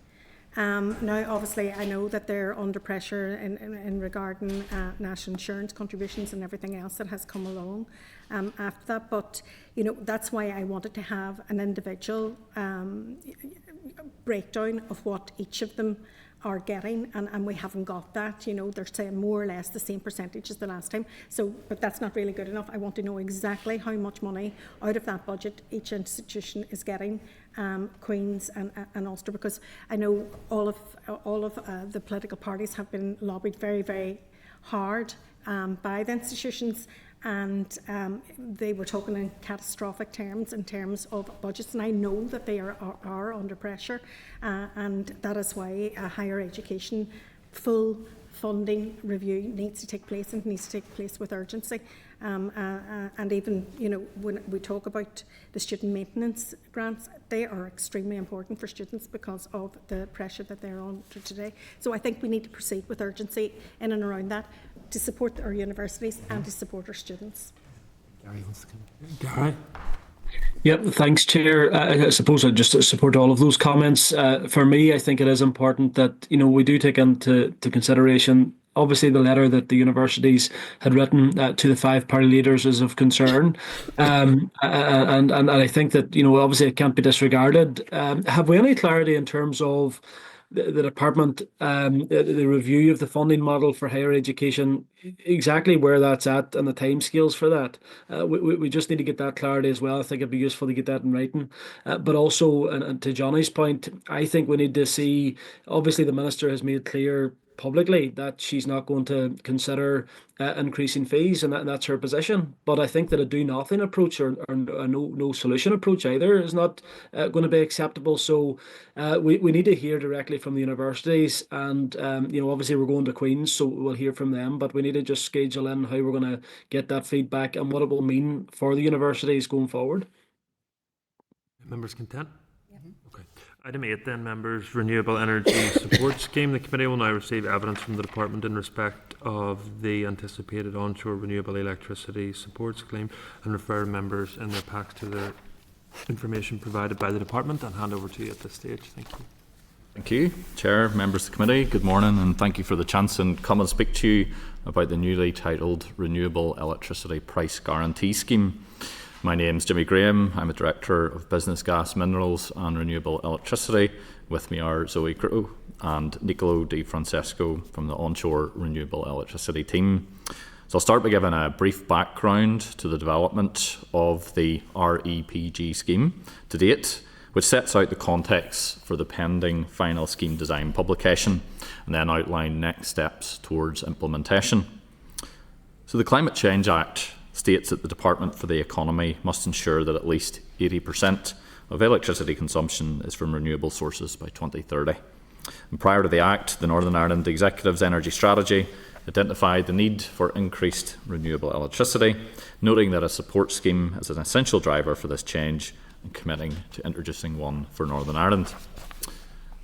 Now, obviously, I know that they're under pressure in regarding national insurance contributions and everything else that has come along after that. But, you know, that's why I wanted to have an individual breakdown of what each of them are getting, and we haven't got that. You know, they're saying more or less the same percentage as the last time. So, but that's not really good enough. I want to know exactly how much money out of that budget each institution is getting, Queen's and Ulster, because I know all of the political parties have been lobbied very, very hard by the institutions, and they were talking in catastrophic terms in terms of budgets, and I know that they are under pressure, and that is why a higher education full funding review needs to take place, and needs to take place with urgency. And even, you know, when we talk about the student maintenance grants, they are extremely important for students because of the pressure that they're under today. So I think we need to proceed with urgency in and around that to support our universities and to support our students. Gary? Yep, thanks, Chair. I suppose I just support all of those comments. For me, I think it is important that, you know, we do take into consideration obviously the letter that the universities had written to the 5 party leaders is of concern, and I think that, you know, obviously it can't be disregarded. Have we any clarity in terms of the department, the review of the funding model for higher education, exactly where that's at and the timescales for that? We just need to get that clarity as well. I think it'd be useful to get that in writing. But also, and to Johnny's point, I think we need to see, obviously the Minister has made clear publicly that she's not going to consider increasing fees, and that's her position. But I think that a do nothing approach or a no solution approach either is not going to be acceptable. So we need to hear directly from the universities, and you know, obviously we're going to Queen's, so we'll hear from them. But we need to just schedule in how we're going to get that feedback and what it will mean for the universities going forward. Members content? Okay. Item 8 then, members, Renewable Energy Support Scheme. The committee will now receive evidence from the department in respect of the anticipated onshore renewable electricity support scheme and refer members in their packs to the information provided by the department, and hand over to you at this stage. Thank you. Thank you, Chair, members of the committee. Good morning, and thank you for the chance to come and speak to you about the newly titled Renewable Electricity Price Guarantee Scheme. My name's Jimmy Graham. I'm a Director of Business Gas, Minerals and Renewable Electricity. With me are Zoe Crowe and Nicolo Di Francesco from the Onshore Renewable Electricity team. So I'll start by giving a brief background to the development of the REPG scheme to date, which sets out the context for the pending final scheme design publication, and then outline next steps towards implementation. So the Climate Change Act states that the Department for the Economy must ensure that at least 80% of electricity consumption is from renewable sources by 2030. And prior to the Act, the Northern Ireland Executive's energy strategy identified the need for increased renewable electricity, noting that a support scheme is an essential driver for this change and committing to introducing one for Northern Ireland.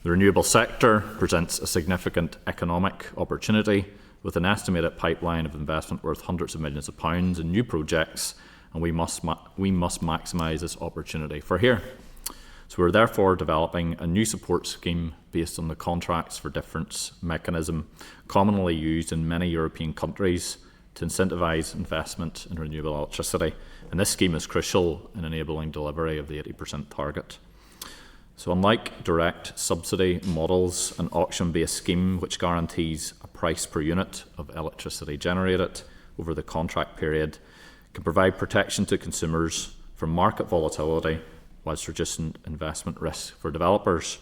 The renewable sector presents a significant economic opportunity with an estimated pipeline of investment worth hundreds of millions of pounds in new projects, and we must maximise this opportunity for here. So we're therefore developing a new support scheme based on the Contracts for Difference mechanism commonly used in many European countries to incentivise investment in renewable electricity, and this scheme is crucial in enabling delivery of the 80% target. So unlike direct subsidy models, an auction-based scheme which guarantees a price per unit of electricity generated over the contract period can provide protection to consumers from market volatility whilst reducing investment risk for developers.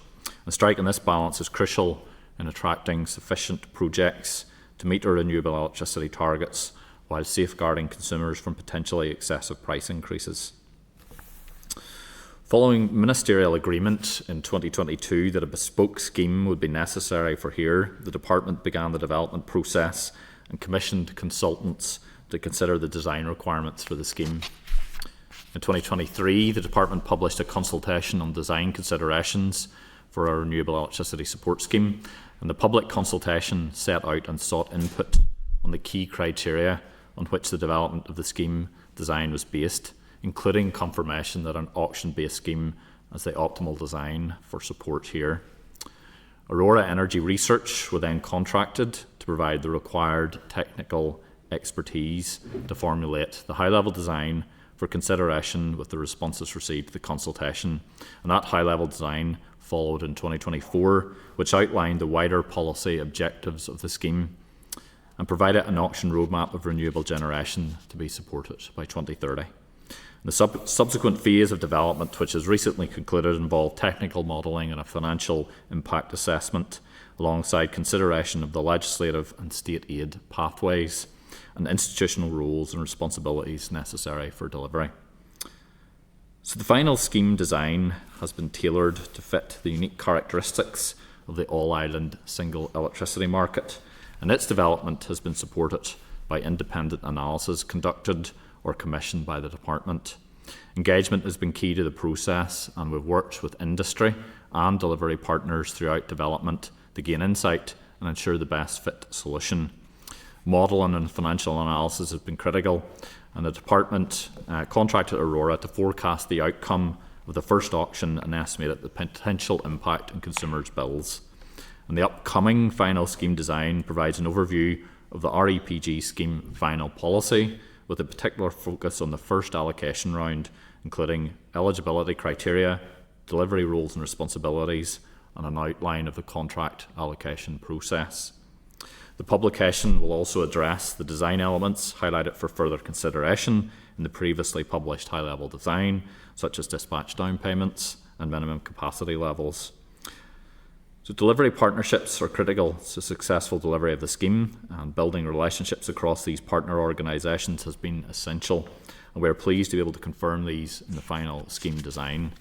And striking this balance is crucial in attracting sufficient projects to meet our renewable electricity targets while safeguarding consumers from potentially excessive price increases. Following ministerial agreement in 2022 that a bespoke scheme would be necessary for here, the department began the development process and commissioned consultants to consider the design requirements for the scheme. In 2023, the department published a consultation on design considerations for our renewable electricity support scheme, and the public consultation set out and sought input on the key criteria on which the development of the scheme design was based, including confirmation that an auction-based scheme is the optimal design for support here. Aurora Energy Research were then contracted to provide the required technical expertise to formulate the high-level design for consideration with the responses received to the consultation. And that high-level design followed in 2024, which outlined the wider policy objectives of the scheme and provided an auction roadmap of renewable generation to be supported by 2030. The subsequent phase of development, which has recently concluded, involved technical modelling and a financial impact assessment, alongside consideration of the legislative and state aid pathways and institutional roles and responsibilities necessary for delivery. So the final scheme design has been tailored to fit the unique characteristics of the all-island single electricity market, and its development has been supported by independent analysis conducted or commissioned by the department. Engagement has been key to the process, and we've worked with industry and delivery partners throughout development to gain insight and ensure the best fit solution. Modelling and financial analysis has been critical, and the department contracted Aurora to forecast the outcome of the first auction and estimate the potential impact on consumers' bills. And the upcoming final scheme design provides an overview of the REPG scheme final policy, with a particular focus on the first allocation round, including eligibility criteria, delivery roles and responsibilities, and an outline of the contract allocation process. The publication will also address the design elements highlighted for further consideration in the previously published high-level design, such as dispatch down payments and minimum capacity levels. So delivery partnerships are critical to successful delivery of the scheme, and building relationships across these partner organisations has been essential, and we are pleased to be able to confirm these in the final scheme design.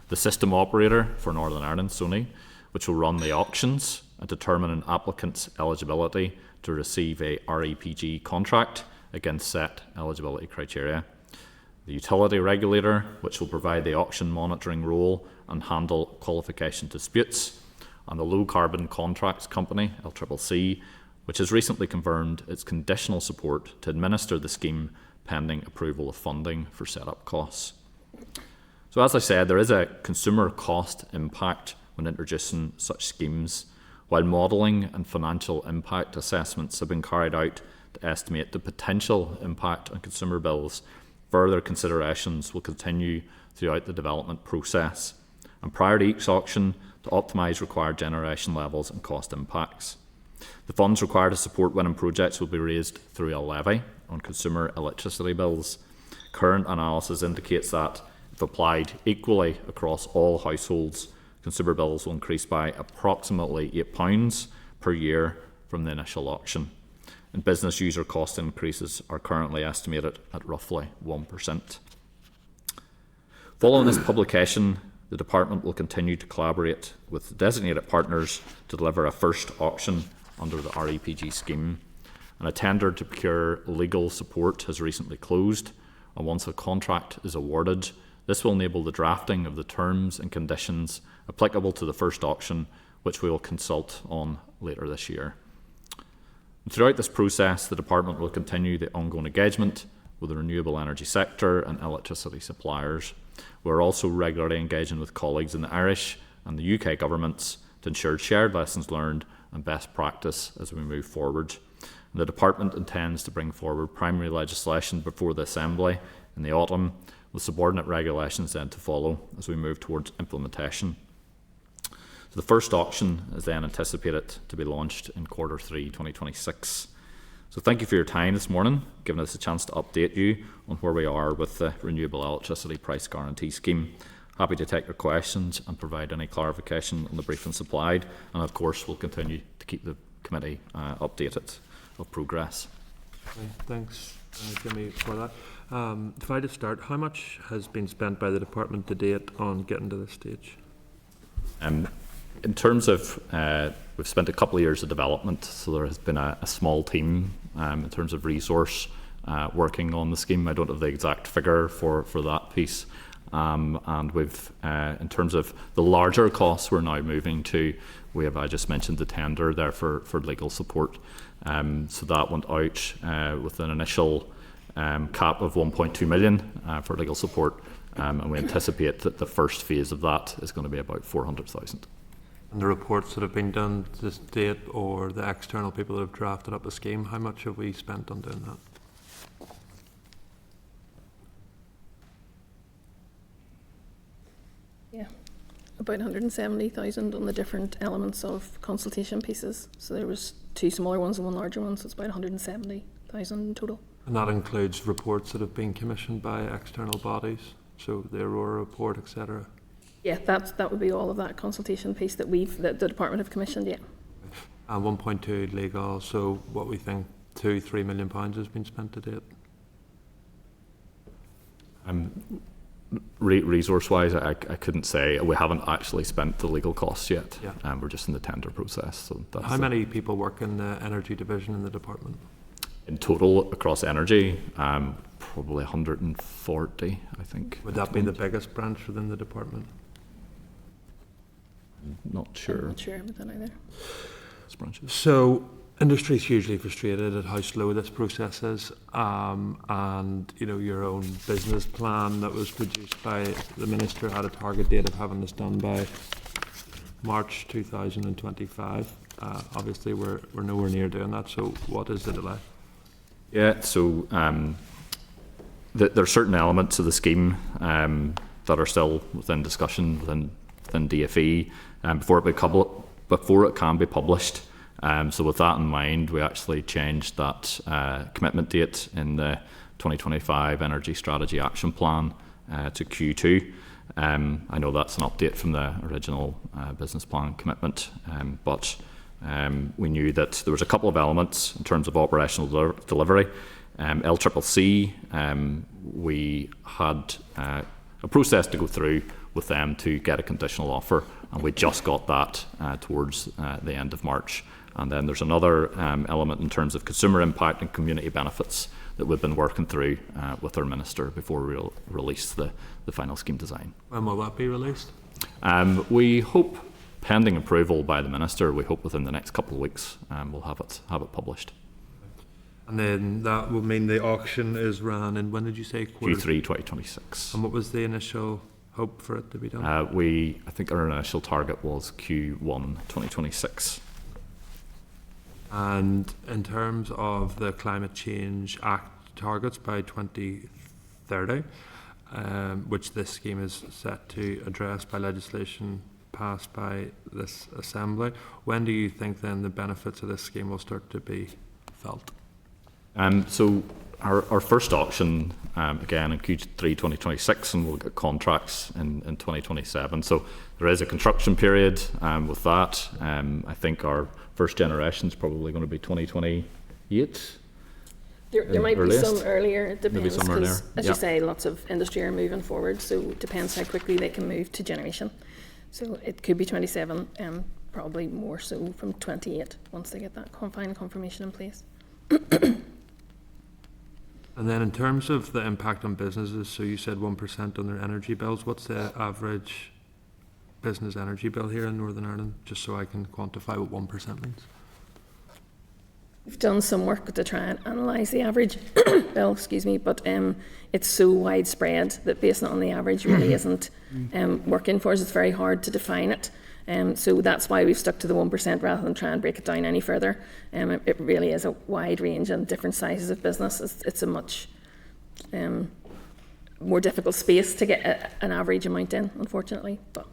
The system operator for Northern Ireland, Sony, which will run the auctions and determine an applicant's eligibility to receive a REPG contract against set eligibility criteria. The utility regulator, which will provide the auction monitoring role and handle qualification disputes, and the Low Carbon Contracts Company, LCCC, which has recently confirmed its conditional support to administer the scheme pending approval of funding for set-up costs. So as I said, there is a consumer cost impact when introducing such schemes, while modelling and financial impact assessments have been carried out to estimate the potential impact on consumer bills. Further considerations will continue throughout the development process, and prior to each auction, to optimise required generation levels and cost impacts. The funds required to support winning projects will be raised through a levy on consumer electricity bills. Current analysis indicates that, if applied equally across all households, consumer bills will increase by approximately £8 per year from the initial auction, and business user cost increases are currently estimated at roughly 1%. Following this publication, the Department will continue to collaborate with designated partners to deliver a first auction under the REPG scheme, and a tender to procure legal support has recently closed, and once a contract is awarded, this will enable the drafting of the terms and conditions applicable to the first auction, which we will consult on later this year. And throughout this process, the Department will continue the ongoing engagement with the renewable energy sector and electricity suppliers. We are also regularly engaging with colleagues in the Irish and the UK governments to ensure shared lessons learned and best practice as we move forward. And the Department intends to bring forward primary legislation before the Assembly in the autumn, with subordinate regulations then to follow as we move towards implementation. So the first auction is then anticipated to be launched in Q3 2026. So thank you for your time this morning, giving us a chance to update you on where we are with the Renewable Electricity Price Guarantee Scheme. Happy to take your questions and provide any clarification on the briefing supplied, and of course we'll continue to keep the committee updated of progress. Thanks, Jimmy, for that. If I just start, how much has been spent by the department to date on getting to this stage? In terms of, we've spent a couple of years of development, so there has been a small team in terms of resource working on the scheme. I don't have the exact figure for that piece. And we've, in terms of the larger costs we're now moving to, I just mentioned the tender there for legal support. So that went out with an initial cap of 1.2 million for legal support, and we anticipate that the first phase of that is going to be about 400,000. And the reports that have been done to this date, or the external people that have drafted up the scheme, how much have we spent on doing that? Yeah, about 170,000 on the different elements of consultation pieces. So there was 2 smaller ones and 1 larger one, so it's about 170,000 in total. And that includes reports that have been commissioned by external bodies, so the Aurora report, etc. Yeah, that would be all of that consultation piece that the department have commissioned. Yeah. And 1.2 legal. So what we think, £2-3 million has been spent to date. Resource-wise, I couldn't say. We haven't actually spent the legal costs yet. Yeah. We're just in the tender process. So that's How many people work in the energy division in the department? in total across energy? Probably 140, I think. Would that be the biggest branch within the department? Not I'm sure. not sure about that either. Branches. So industry is hugely frustrated at how slow this process is, and you know, your own business plan that was produced by the minister had a target date of having this done by March 2025. Obviously we're nowhere near doing that, so what is the delay? Yeah, so there are certain elements of the scheme that are still within discussion within DFE before it can be published. So with that in mind, we actually changed that commitment date in the 2025 Energy Strategy Action Plan to Q2. I know that's an update from the original business plan commitment, but we knew that there was a couple of elements in terms of operational delivery. LCCC, we had a process to go through with them to get a conditional offer, and we just got that towards the end of March. And then there's another element in terms of consumer impact and community benefits that we've been working through with our minister before we'll release the final scheme design. When will that be released? We hope, pending approval by the minister, we hope within the next couple of weeks we'll have it published. And then that will mean the auction is ran in, when did you say? Q3 2026. And what was the initial hope for it to be done? I think our initial target was Q1 2026. And in terms of the Climate Change Act targets by 2030, which this scheme is set to address by legislation passed by this Assembly, when do you think then the benefits of this scheme will start to be felt? So our first auction, again in Q3 2026, and we'll get contracts in 2027. So there is a construction period with that. I think our first generation is probably going to be 2028. There might be some earlier, it Maybe depends, some earlier, because as you say, lots of industry are moving forward, so it depends how quickly they can move to generation. So it could be 27, probably more so from 28 once they get that final confirmation in place. And then in terms of the impact on businesses, so you said 1% on their energy bills. What's the average business energy bill here in Northern Ireland, just so I can quantify what 1% means? We've done some work to try and analyse the average bill, but it's so widespread that basing it on the average really isn't working for us. It's very hard to define it. So that's why we've stuck to the 1% rather than try and break it down any further. It really is a wide range and different sizes of business. It's a much more difficult space to get an average amount in, unfortunately. But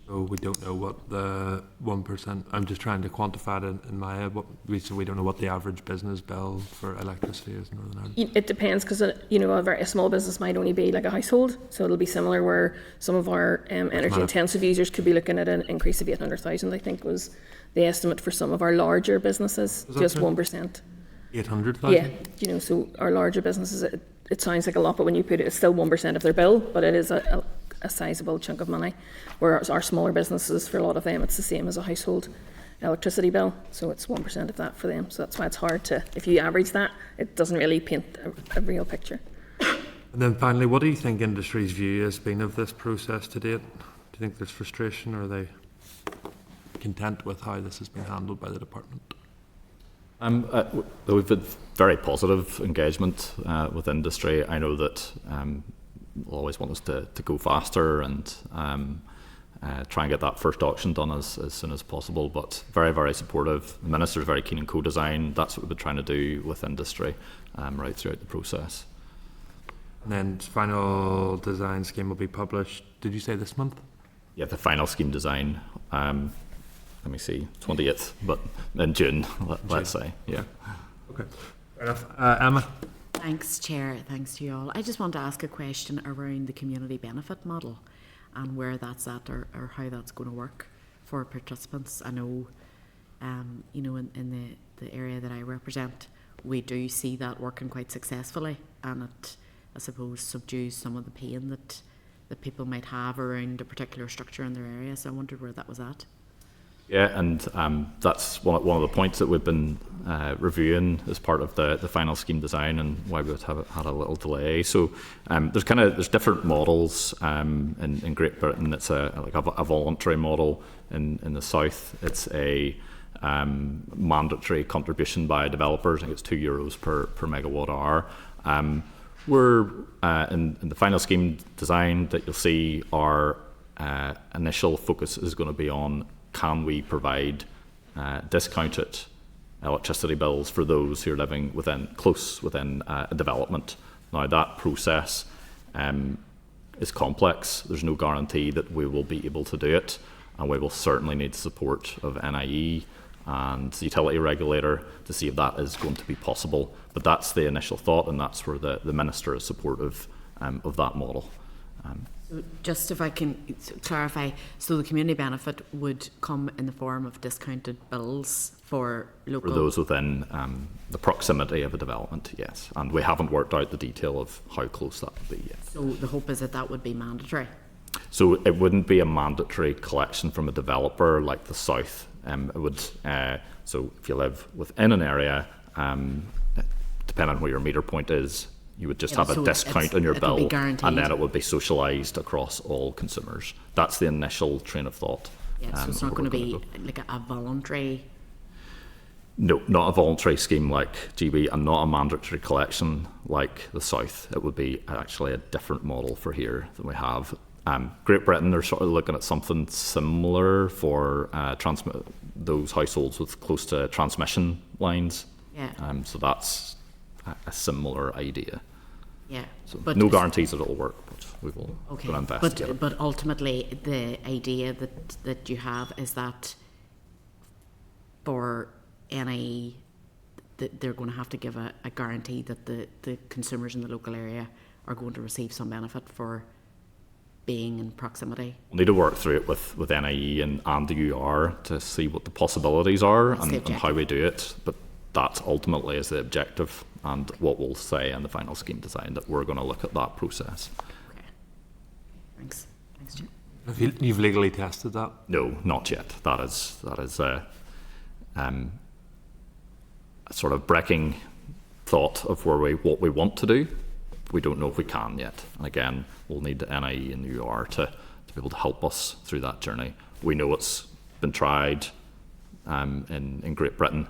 So we don't know what the 1%, I'm just trying to quantify it in my head, so we don't know what the average business bill for electricity is in Northern Ireland. it depends, because a small business might only be like a household, so it'll be similar where some of our energy intensive users could be looking at an increase of 800,000, I think was the estimate for some of our larger businesses, just 1%. 800,000? Yeah, so our larger businesses, it sounds like a lot, but when you put it, it's still 1% of their bill, but it is a sizable chunk of money, whereas our smaller businesses, for a lot of them, it's the same as a household electricity bill, so it's 1% of that for them. So that's why it's hard to, if you average that, it doesn't really paint a real picture. And then finally, what do you think industry's view has been of this process to date? Do you think there's frustration, or are they content with how this has been handled by the department? We've had very positive engagement with industry. I know that they'll always want us to go faster, and try and get that first auction done as soon as possible. But very, very supportive. The Minister's very keen on co-design. That's what we've been trying to do with industry right throughout the process. And then final design scheme will be published, did you say this month? Yeah, the final scheme design, let me see, 28th, but in June, let's say, yeah. Okay, fair enough. Emma? Thanks, Chair. Thanks to you all. I just want to ask a question around the community benefit model and where that's at, or how that's going to work for participants. I know, you know, in the area that I represent, we do see that working quite successfully, and it, I suppose, subdues some of the pain that people might have around a particular structure in their area. So I wondered where that was at. Yeah, and that's one of the points that we've been reviewing as part of the final scheme design, and why we've had a little delay. So there's different models in Great Britain. It's like a voluntary model in the south. It's a mandatory contribution by developers. I think it's €2 per megawatt hour. We're in the final scheme design that you'll see, our initial focus is going to be on, can we provide discounted electricity bills for those who are living close within a development. Now that process is complex. There's no guarantee that we will be able to do it, and we will certainly need the support of NIE and the utility regulator to see if that is going to be possible. But that's the initial thought, and that's where the Minister is supportive of that model. So just if I can clarify, so the community benefit would come in the form of discounted bills for local... For those within the proximity of a development, yes. And we haven't worked out the detail of how close that would be yet. So the hope is that that would be mandatory? So it wouldn't be a mandatory collection from a developer like the south. It would. So if you live within an area, depending on where your meter point is, you would just have a discount on your bill, and then it would be socialised across all consumers. That's the initial train of thought. Yeah, so it's not going to be like a voluntary... No, not a voluntary scheme like GB, and not a mandatory collection like the south. It would be actually a different model for here than we have. Great Britain are sort of looking at something similar for those households with close to transmission lines. Yeah. So that's a similar idea. Yeah. So but no guarantees that it'll work, but we will investigate it. But ultimately, the idea that you have is that for NIE, that they're going to have to give a guarantee that the consumers in the local area are going to receive some benefit for being in proximity. We'll need to work through it with NIE and the UR to see what the possibilities are and how we do it. But that ultimately is the objective, and what we'll say in the final scheme design, that we're going to look at that process. Okay. Thanks. Thanks, Chair. Have you've legally tested that? No, not yet. That is a sort of breaking thought of what we want to do. We don't know if we can yet. And again, we'll need the NIE and the UR to be able to help us through that journey. We know it's been tried in Great Britain,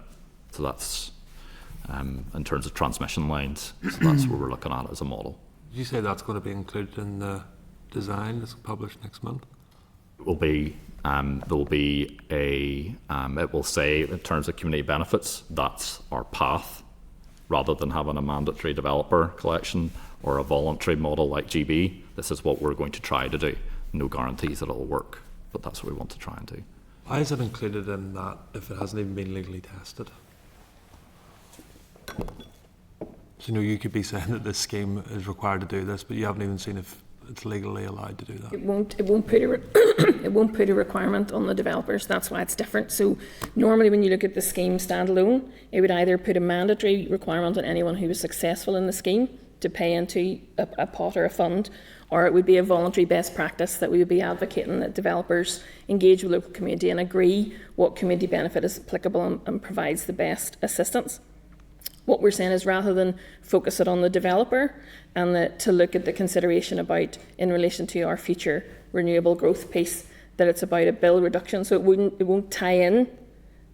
so that's in terms of transmission lines. So that's what we're looking at as a model. Did you say that's going to be included in the design that's published next month? It will be. There will be it will say in terms of community benefits, that's our path, rather than having a mandatory developer collection or a voluntary model like GB. This is what we're going to try to do. No guarantees that it'll work, but that's what we want to try and do. Why is it included in that if it hasn't even been legally tested? So, you could be saying that this scheme is required to do this, but you haven't even seen if it's legally allowed to do that. It won't put it won't put a requirement on the developers. That's why it's different. So normally when you look at the scheme standalone, it would either put a mandatory requirement on anyone who was successful in the scheme to pay into a pot or a fund, or it would be a voluntary best practice that we would be advocating that developers engage with local community and agree what community benefit is applicable and provides the best assistance. What we're saying is, rather than focus it on the developer and to look at the consideration about in relation to our future renewable growth piece, that it's about a bill reduction. So it won't tie in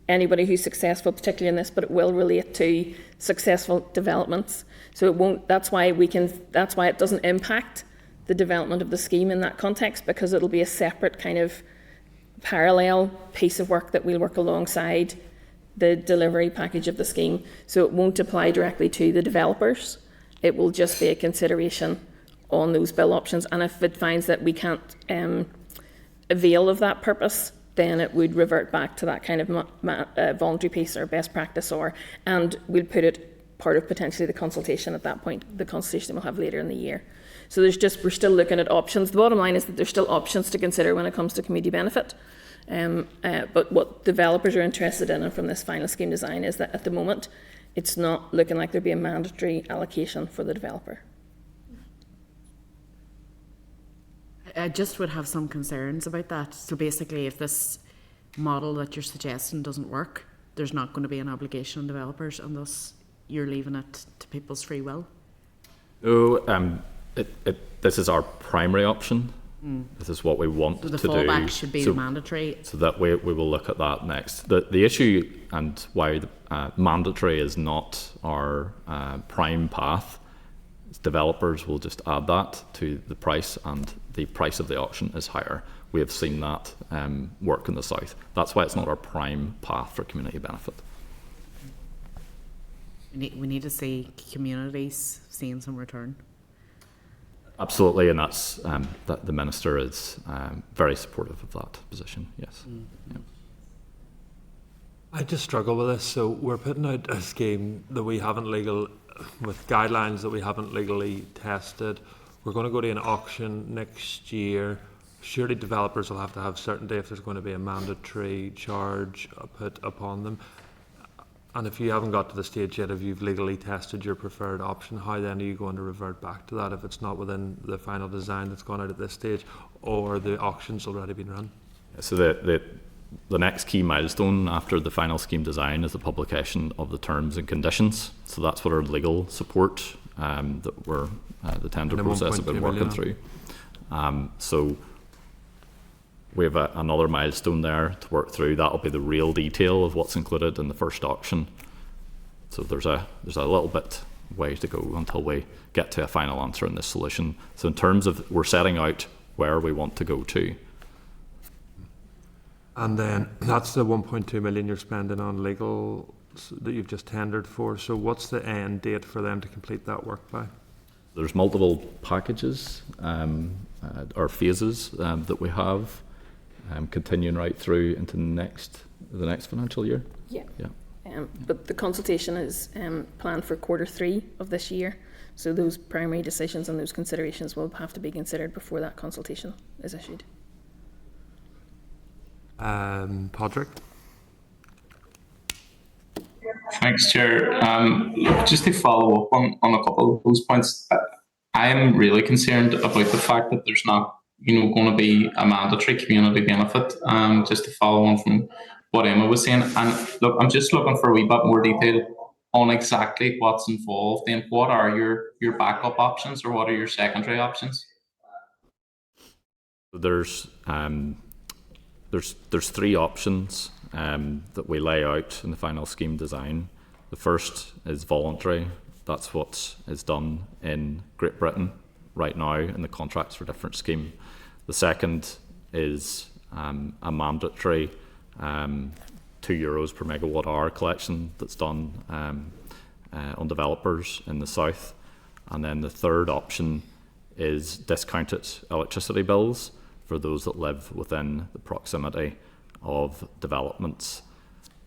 anybody who's successful, particularly in this, but it will relate to successful developments. So it won't. That's why it doesn't impact the development of the scheme in that context, because it'll be a separate kind of parallel piece of work that we'll work alongside the delivery package of the scheme. So it won't apply directly to the developers. It will just be a consideration on those bill options. And if it finds that we can't avail of that purpose, then it would revert back to that kind of voluntary piece or best practice, and we'll put it part of potentially the consultation at that point, the consultation we'll have later in the year. So we're still looking at options. The bottom line is that there's still options to consider when it comes to community benefit. But what developers are interested in from this final scheme design is that at the moment, it's not looking like there'd be a mandatory allocation for the developer. I just would have some concerns about that. So basically, if this model that you're suggesting doesn't work, there's not going to be an obligation on developers, and thus you're leaving it to people's free will. Oh, this is our primary option. This is what we want So the to do. fallback should be so, the mandatory. So that we will look at that next. The issue and why the mandatory is not our prime path, is developers will just add that to the price, and the price of the auction is higher. We have seen that work in the south. That's why it's not our prime path for community benefit. We need to see communities seeing some return. Absolutely, and that's that the minister is very supportive of that position. Yes. Yeah. I just struggle with this. So we're putting out a scheme that we haven't with guidelines that we haven't legally tested. We're going to go to an auction next year. Surely developers will have to have certainty if there's going to be a mandatory charge put upon them. And if you haven't got to the stage yet, if you've legally tested your preferred option, how then are you going to revert back to that if it's not within the final design that's gone out at this stage, or the auction's already been run? So the next key milestone after the final scheme design is the publication of the terms and conditions. So that's what our legal support that we're the tender And process have been working through. So we have another milestone there to work through. That'll be the real detail of what's included in the first auction. So there's a little bit way to go until we get to a final answer in this solution. So in terms of we're setting out where we want to go to. And then that's the 1.2 million you're spending on legal that you've just tendered for. So what's the end date for them to complete that work by? There's multiple packages or phases that we have continuing right through into the next financial year. Yeah. But the consultation is planned for Q3 of this year. So those primary decisions and those considerations will have to be considered before that consultation is issued. Padraig? Thanks, Chair. Look, just to follow up on a couple of those points, I'm really concerned about the fact that there's not, going to be a mandatory community benefit. Just to follow on from what Emma was saying, and look, I'm just looking for a wee bit more detail on exactly what's involved. And what are your backup options, or what are your secondary options? There's three options that we lay out in the final scheme design. The first is voluntary. That's what is done in Great Britain right now in the contracts for different scheme. The second is a mandatory €2 per megawatt hour collection that's done on developers in the south. And then the third option is discounted electricity bills for those that live within the proximity of developments.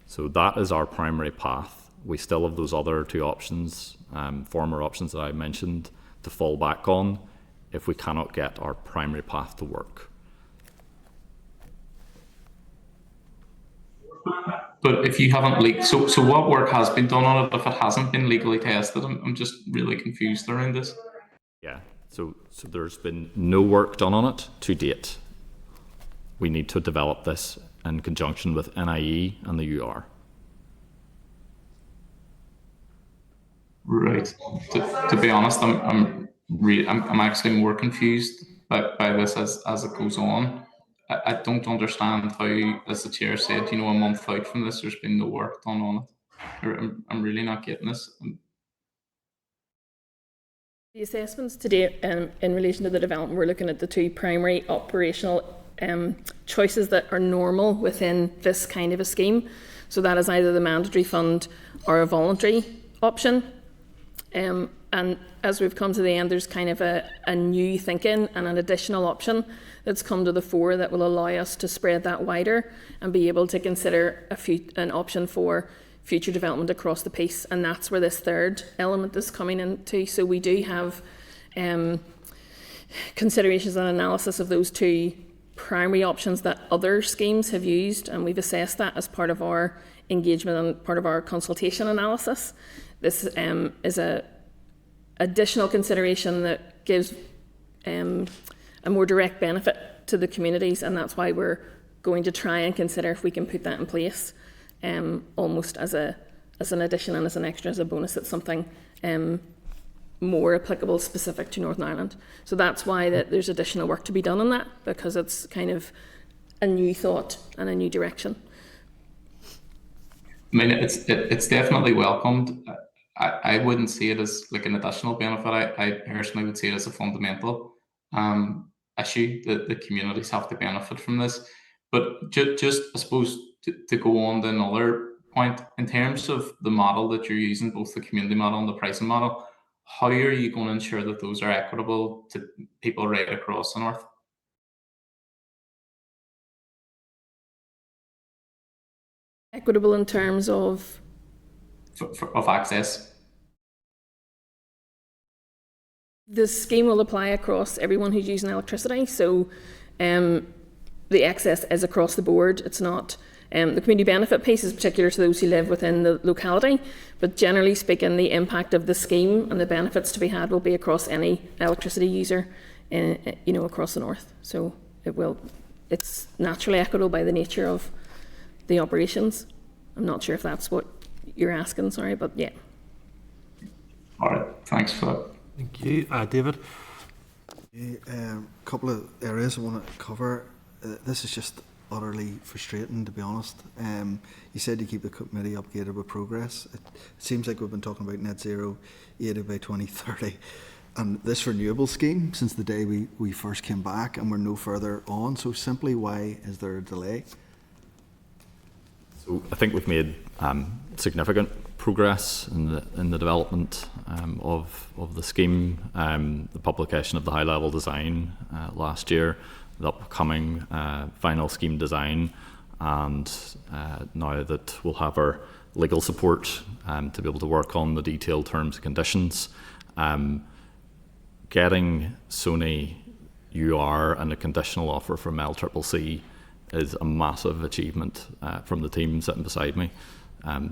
So that is our primary path. We still have those other two options, former options that I mentioned, to fall back on if we cannot get our primary path to work. But if you haven't so what work has been done on it if it hasn't been legally tested? I'm just really confused around this. Yeah, so there's been no work done on it to date. We need to develop this in conjunction with NIE and the UR. Right. To be honest, I'm actually more confused by this as it goes on. I don't understand how, as the chair said, a month out from this, there's been no work done on it. I'm really not getting this. The assessments today in relation to the development, we're looking at the two primary operational choices that are normal within this kind of a scheme. So that is either the mandatory fund or a voluntary option. And as we've come to the end, there's kind of a new thinking and an additional option that's come to the fore that will allow us to spread that wider and be able to consider an option for future development across the piece. And that's where this third element is coming into. So we do have considerations and analysis of those two primary options that other schemes have used, and we've assessed that as part of our engagement and part of our consultation analysis. This is a additional consideration that gives a more direct benefit to the communities, and that's why we're going to try and consider if we can put that in place, almost as an addition and as an extra, as a bonus. It's something more applicable, specific to Northern Ireland. So that's why there's additional work to be done on that, because it's kind of a new thought and a new direction. I mean, it's definitely welcomed. I wouldn't see it as like an additional benefit. I personally would see it as a fundamental issue that the communities have to benefit from this. But just I suppose to go on to another point, in terms of the model that you're using, both the community model and the pricing model, how are you going to ensure that those are equitable to people right across the north? Equitable in terms of? Of access. The scheme will apply across everyone who's using electricity. So the excess is across the board. It's not. The community benefit piece is particular to those who live within the locality, but generally speaking, the impact of the scheme and the benefits to be had will be across any electricity user, across the north. So it's naturally equitable by the nature of the operations. I'm not sure if that's what you're asking, sorry, but yeah. All right, thanks for that. Thank you. David? A couple of areas I want to cover. This is just utterly frustrating, to be honest. You said you keep the committee updated with progress. It seems like we've been talking about net zero 80 by 2030. And this renewable scheme, since the day we first came back, and we're no further on. So simply, why is there a delay? So I think we've made significant progress in the development of the scheme. The publication of the high-level design last year, the upcoming final scheme design, and now that we'll have our legal support to be able to work on the detailed terms and conditions. Getting SONI UR and a conditional offer from LCCC is a massive achievement from the team sitting beside me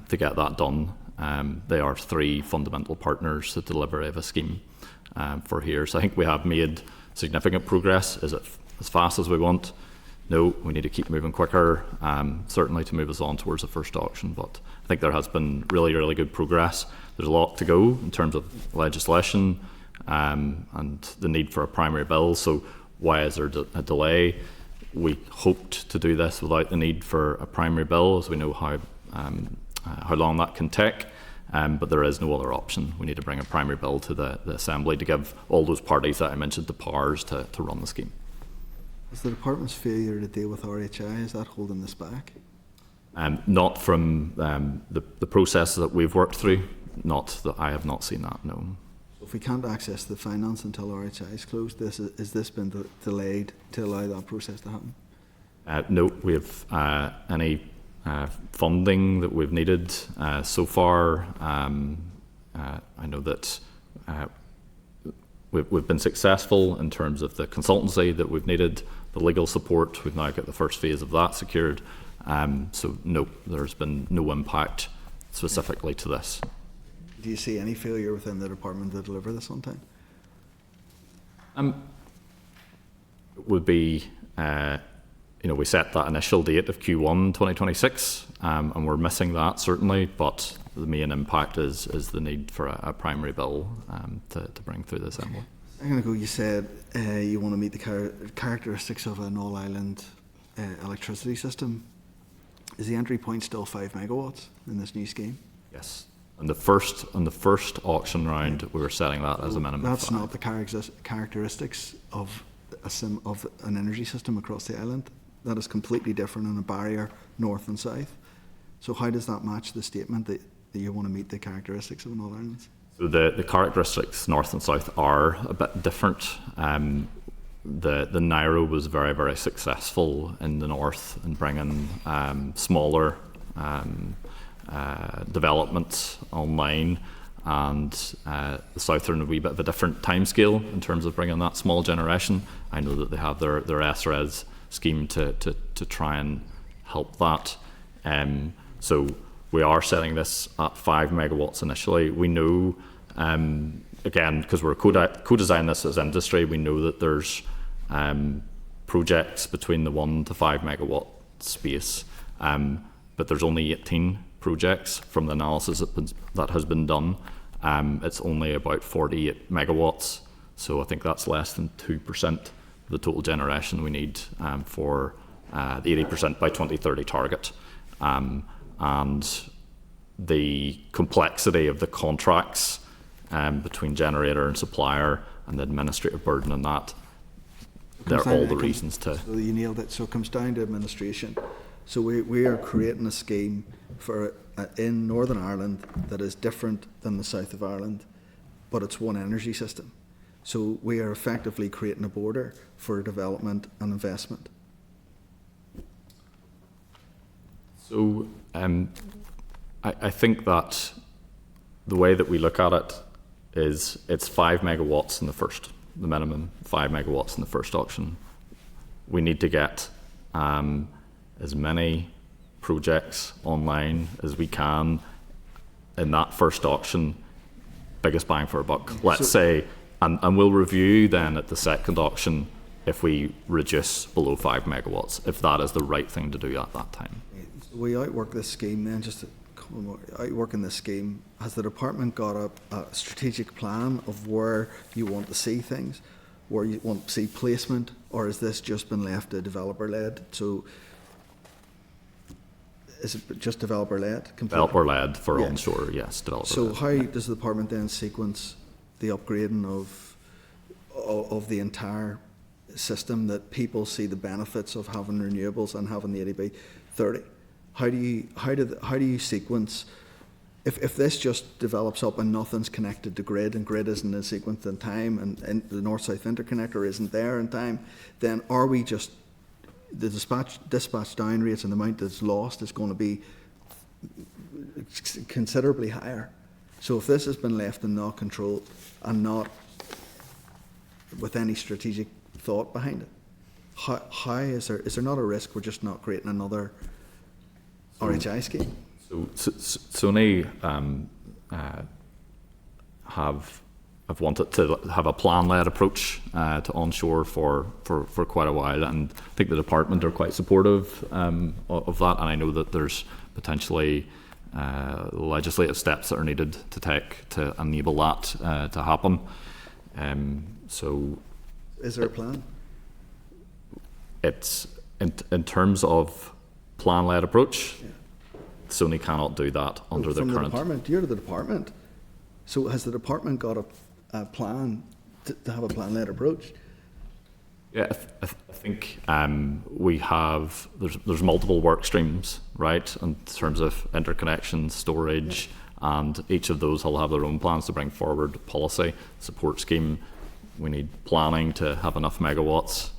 to get that done. They are three fundamental partners that deliver a scheme for here. So I think we have made significant progress. Is it as fast as we want? No, we need to keep moving quicker, certainly to move us on towards the first auction. But I think there has been really, really good progress. There's a lot to go in terms of legislation and the need for a primary bill. So why is there a delay? We hoped to do this without the need for a primary bill, as we know how long that can take. But there is no other option. We need to bring a primary bill to the Assembly to give all those parties that I mentioned the powers to run the scheme. Is the department's failure to deal with RHI, is that holding this back? Not from the process that we've worked through. I have not seen that, no. If we can't access the finance until RHI is closed, has this been delayed to allow that process to happen? No, we have any funding that we've needed so far. I know that we've been successful in terms of the consultancy that we've needed, the legal support. We've now got the first phase of that secured. So no, there's been no impact specifically to this. Do you see any failure within the department to deliver this on time? It would be, we set that initial date of Q1 2026, and we're missing that certainly, but the main impact is the need for a primary bill to bring through the Assembly. A second ago you said you want to meet the characteristics of an all-island electricity system. Is the entry point still 5 megawatts in this new scheme? Yes, On the first auction round, we were setting that as a minimum. That's 5. not the characteristics of of an energy system across the island. That is completely different in a barrier north and south. So how does that match the statement that you want to meet the characteristics of an all Ireland? So the characteristics north and south are a bit different. The Nairo was very, very successful in the north in bringing smaller developments online, and the south are in a wee bit of a different timescale in terms of bringing that small generation. I know that they have their SRES scheme to try and help that. So we are setting this at 5 megawatts initially. We know, again, because we're co-designing this as industry, we know that there's projects between the 1 to 5 megawatt space, but there's only 18 projects from the analysis that has been done. It's only about 48 megawatts, so I think that's less than 2% of the total generation we need for the 80% by 2030 target. And the complexity of the contracts between generator and supplier and the administrative burden on that, they're all the reasons to... So you nailed it. So it comes down to administration. So we are creating a scheme for in Northern Ireland that is different than the south of Ireland, but it's one energy system. So we are effectively creating a border for development and investment. So I think that the way that we look at it is it's 5 megawatts in the minimum 5 megawatts in the first auction. We need to get as many projects online as we can in that first auction, biggest bang for a buck, let's say, and we'll review then at the second auction if we reduce below 5 megawatts, if that is the right thing to do at that time. We outwork this scheme then, just outworking this scheme, has the department got a strategic plan of where you want to see things, where you want to see placement, or has this just been left to developer-led? So is it just developer-led? Developer-led for onshore, yes, developer-led. So how does the department then sequence the upgrading of the entire system, that people see the benefits of having renewables and having the 80/30? How do you sequence, if this just develops up and nothing's connected to grid, and grid isn't in sequence in time, and the north-south interconnector isn't there in time, then are we just, the dispatch down rates and the amount that's lost is going to be considerably higher. So if this has been left and not controlled and not with any strategic thought behind it, how is there not a risk we're just not creating another RHI scheme? So Sony have wanted to have a plan-led approach to onshore for quite a while, and I think the department are quite supportive of that, and I know that there's potentially legislative steps that are needed to take to enable that to happen. So is there a plan? It's in terms of plan-led approach, Sony cannot do that under the current... From the department, you're the department. So has the department got a plan to have a plan-led approach? Yeah, I think we have, there's multiple work streams, right, in terms of interconnection, storage, and each of those will have their own plans to bring forward policy, support scheme. We need planning to have enough megawatts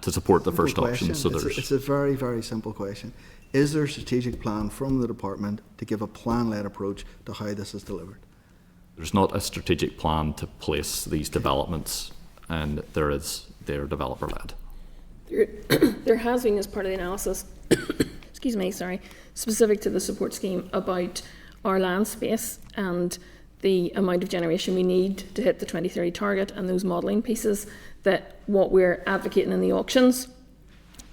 to support the first auction. So it's a very, very simple question. Is there a strategic plan from the department to give a plan-led approach to how this is delivered? There's not a strategic plan to place these developments, and they're developer-led. There has been, as part of the analysis, excuse me, sorry, specific to the support scheme, about our land space and the amount of generation we need to hit the 2030 target, and those modelling pieces, that what we're advocating in the auctions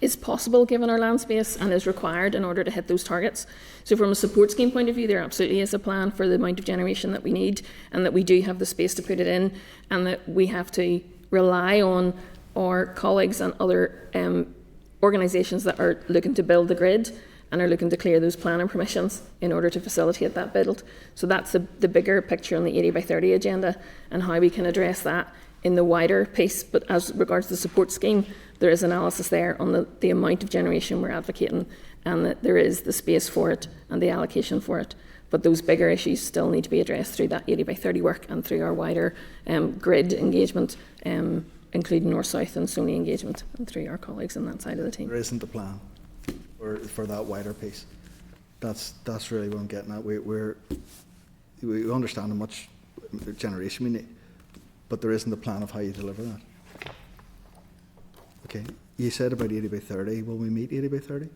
is possible given our land space and is required in order to hit those targets. So from a support scheme point of view, there absolutely is a plan for the amount of generation that we need, and that we do have the space to put it in, and that we have to rely on our colleagues and other organisations that are looking to build the grid and are looking to clear those planning permissions in order to facilitate that build. So that's the bigger picture on the 80 by 30 agenda and how we can address that in the wider piece. But as regards the support scheme, there is analysis there on the amount of generation we're advocating, and that there is the space for it and the allocation for it. But those bigger issues still need to be addressed through that 80 by 30 work and through our wider grid engagement, including North-South and SONI engagement, and through our colleagues on that side of the team. There isn't a plan for that wider piece. That's really what I'm getting at. We understand how much generation we need, but there isn't a plan of how you deliver that. Okay, you said about 80 by 30. Will we meet 80 by 30?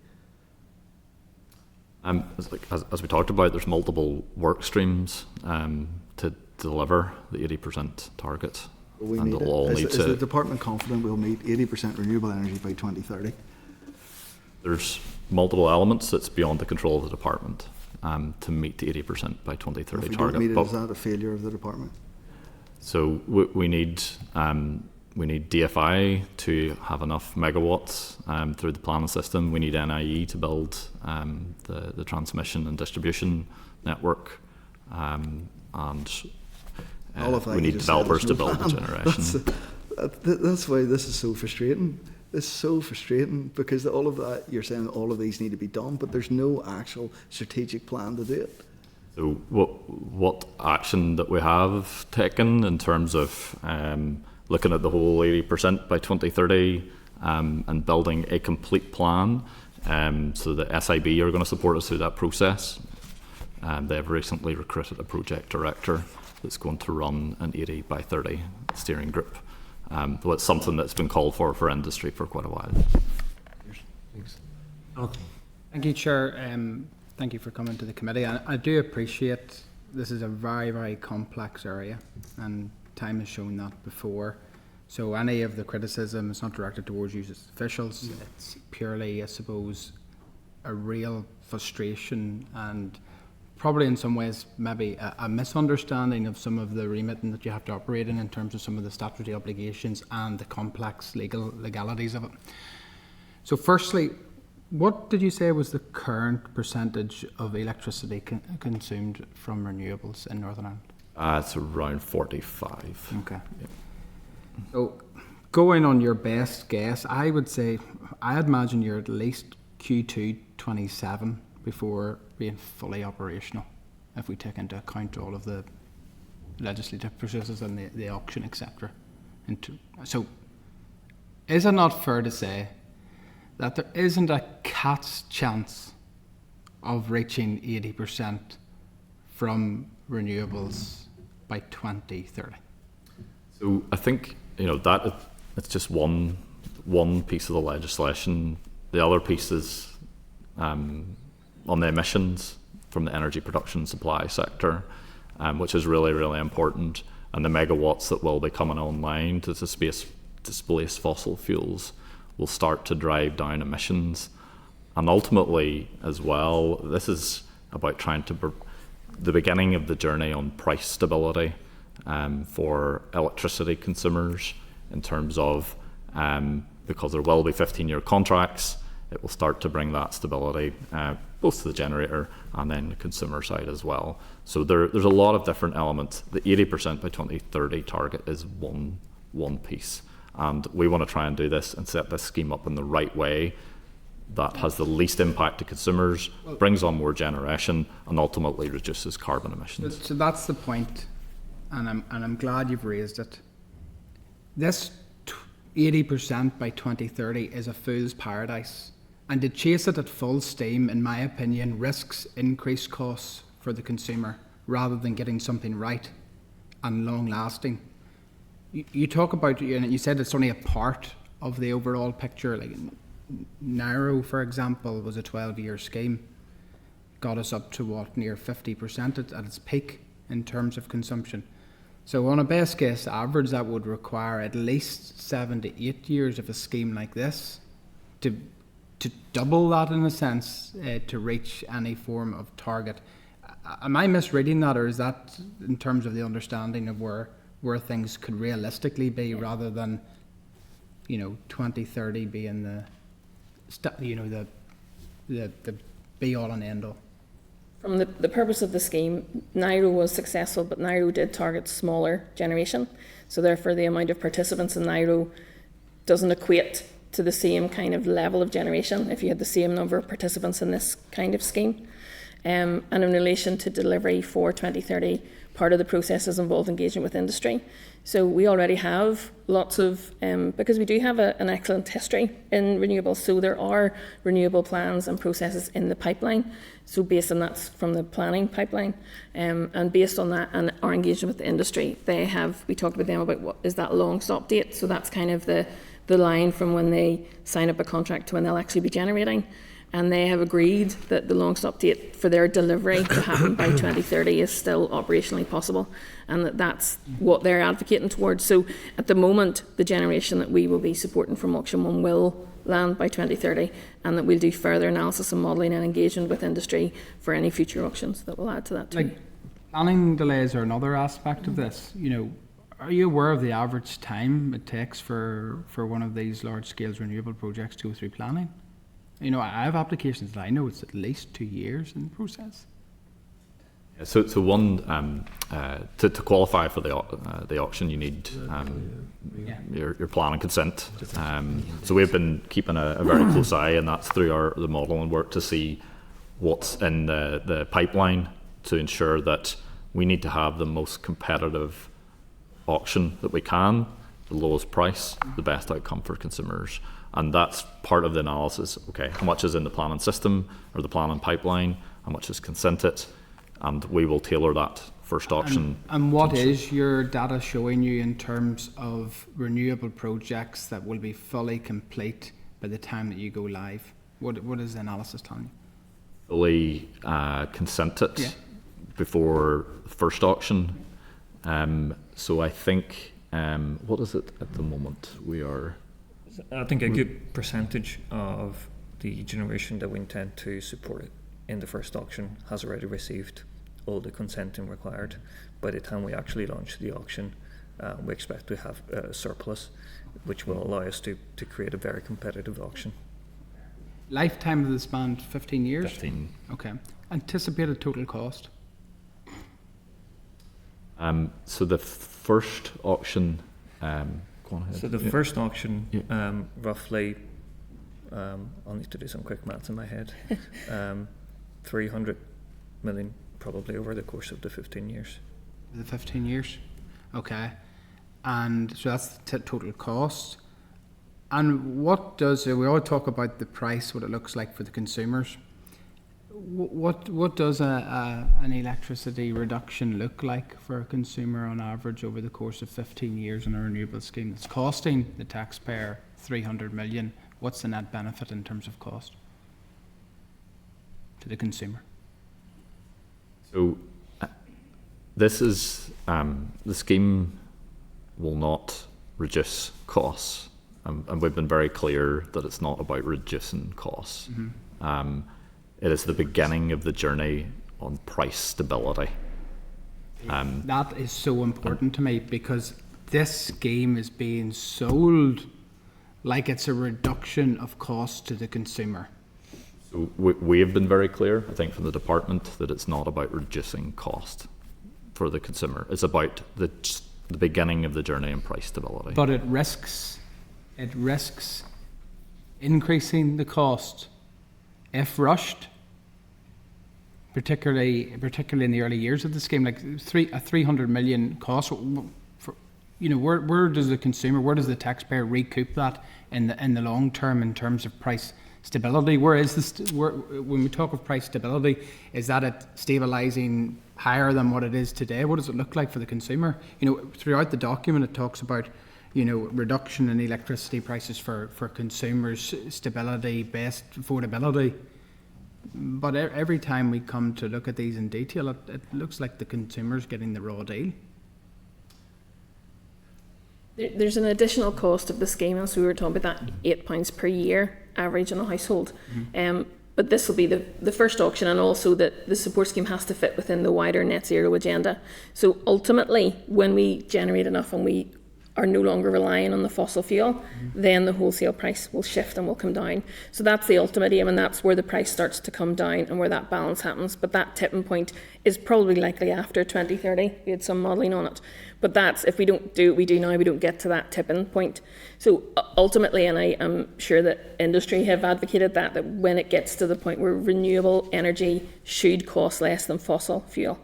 As we talked about, there's multiple work streams to deliver the 80% target. Will we and meet it'll all it? need Is to. the department confident we'll meet 80% renewable energy by 2030? There's multiple elements that's beyond the control of the department to meet the 80% by 2030 If we target. don't meet it, But- is that a failure of the department? So we need DFI to have enough megawatts through the planning system. We need NIE to build the transmission and distribution network, and All of that we you need just said developers is to no build the plan. generation. That's why this is so frustrating. It's so frustrating because all of that, you're saying all of these need to be done, but there's no actual strategic plan to do it. So what action that we have taken in terms of looking at the whole 80% by 2030 and building a complete plan, so the SIB are going to support us through that process. They've recently recruited a project director that's going to run an 80 by 30 steering group. So it's something that's been called for industry for quite a while. Okay. Thank you, Chair. Thank you for coming to the committee. I do appreciate this is a very, very complex area, and time has shown that before. So any of the criticism is not directed towards you as officials. It's purely, I suppose, a real frustration and probably in some ways maybe a misunderstanding of some of the remit that you have to operate in terms of some of the statutory obligations and the complex legalities of it. So firstly, what did you say was the current percentage of electricity consumed from renewables in Northern Ireland? It's around 45. Okay. Yeah. So going on your best guess, I would say, I imagine you're at least Q2 27 before being fully operational, if we take into account all of the legislative processes and the auction, etc. So is it not fair to say that there isn't a cat's chance of reaching 80% from renewables by 2030? So I think that it's just one piece of the legislation. The other piece is on the emissions from the energy production supply sector, which is really, really important, and the megawatts that will be coming online to displace fossil fuels will start to drive down emissions. And ultimately as well, this is about trying to the beginning of the journey on price stability for electricity consumers in terms of because there will be 15-year contracts, it will start to bring that stability both to the generator and then the consumer side as well. So there's a lot of different elements. The 80% by 2030 target is one piece. And we want to try and do this and set this scheme up in the right way that has the least impact to consumers, brings on more generation, and ultimately reduces carbon emissions. So that's the point, and I'm glad you've raised it. This 80% by 2030 is a fool's paradise, and to chase it at full steam, in my opinion, risks increased costs for the consumer rather than getting something right and long-lasting. You talk about, you said it's only a part of the overall picture. Like Narrow, for example, was a 12-year scheme, got us up to what, near 50% at its peak in terms of consumption. So on a best case average, that would require at least 7 to 8 years of a scheme like this to double that, in a sense, to reach any form of target. Am I misreading that, or is that in terms of the understanding of where things could realistically be, rather than 2030 being the be all and end all? From the purpose of the scheme, Nairo was successful, but Nairo did target smaller generation. So therefore the amount of participants in Nairo doesn't equate to the same kind of level of generation if you had the same number of participants in this kind of scheme. And in relation to delivery for 2030, part of the process is involved engagement with industry. So we already have lots of, because we do have an excellent history in renewables, so there are renewable plans and processes in the pipeline. So based on that, from the planning pipeline, and based on that and our engagement with the industry, we talked with them about what is that long stop date. So that's kind of the line from when they sign up a contract to when they'll actually be generating. And they have agreed that the long stop date for their delivery to happen by 2030 is still operationally possible, and that's what they're advocating towards. So at the moment, the generation that we will be supporting from Auction 1 will land by 2030, and that we'll do further analysis and modelling and engagement with industry for any future auctions that will add to that too. Like, planning delays are another aspect of this. You know, are you aware of the average time it takes for one of these large-scale renewable projects to go through planning? You know, I have applications that I know it's at least 2 years in the process. Yeah, so one to qualify for the auction, you need your plan and consent. So we've been keeping a very close eye, and that's through the model and work to see what's in the pipeline to ensure that we need to have the most competitive auction that we can, the lowest price, the best outcome for consumers. And that's part of the analysis. Okay, how much is in the planning system or the planning pipeline? How much is consented? And we will tailor that first auction. And what is your data showing you in terms of renewable projects that will be fully complete by the time that you go live? What is the analysis telling you? Fully consented before the first auction. So I think, what is it at the moment? I think a good percentage of the generation that we intend to support in the first auction has already received all the consenting required. By the time we actually launch the auction, we expect to have a surplus, which will allow us to create a very competitive auction. Lifetime of the span, 15 years? 15. Okay. Anticipated total cost? So the first auction, first auction, roughly, I'll need to do some quick maths in my head, 300 million probably over the course of the 15 years. The 15 years? Okay. And so that's the total cost. And what does, we all talk about the price, what it looks like for the consumers. What does an electricity reduction look like for a consumer on average over the course of 15 years in a renewable scheme? It's costing the taxpayer 300 million. What's the net benefit in terms of cost to the consumer? So this is, the scheme will not reduce costs. And we've been very clear that it's not about reducing costs. Mm-hmm. It is the beginning of the journey on price stability. That is so important to me, because this scheme is being sold like it's a reduction of cost to the consumer. So we have been very clear, I think, from the department, that it's not about reducing cost for the consumer. It's about the beginning of the journey in price stability. But it risks increasing the cost if rushed, particularly in the early years of the scheme, like a 300 million cost. For, you know, where does the consumer, where does the taxpayer recoup that in the long term in terms of price stability? Where is this? When we talk of price stability, is that it stabilising higher than what it is today? What does it look like for the consumer? You know, throughout the document, it talks about, you know, reduction in electricity prices for consumers, stability, best affordability. But every time we come to look at these in detail, it looks like the consumer's getting the raw deal. There's an additional cost of the scheme, as we were talking about, that £8 per year average in a household. Mm-hmm. But this will be the first auction, and also that the support scheme has to fit within the wider net zero agenda. So ultimately, when we generate enough and we are no longer relying on the fossil fuel, then the wholesale price will shift and will come down. So that's the ultimate aim, and that's where the price starts to come down and where that balance happens. But that tipping point is probably likely after 2030. We had some modelling on it. But that's, if we don't do what we do now, we don't get to that tipping point. So ultimately, and I am sure that industry have advocated that when it gets to the point where renewable energy should cost less than fossil fuel.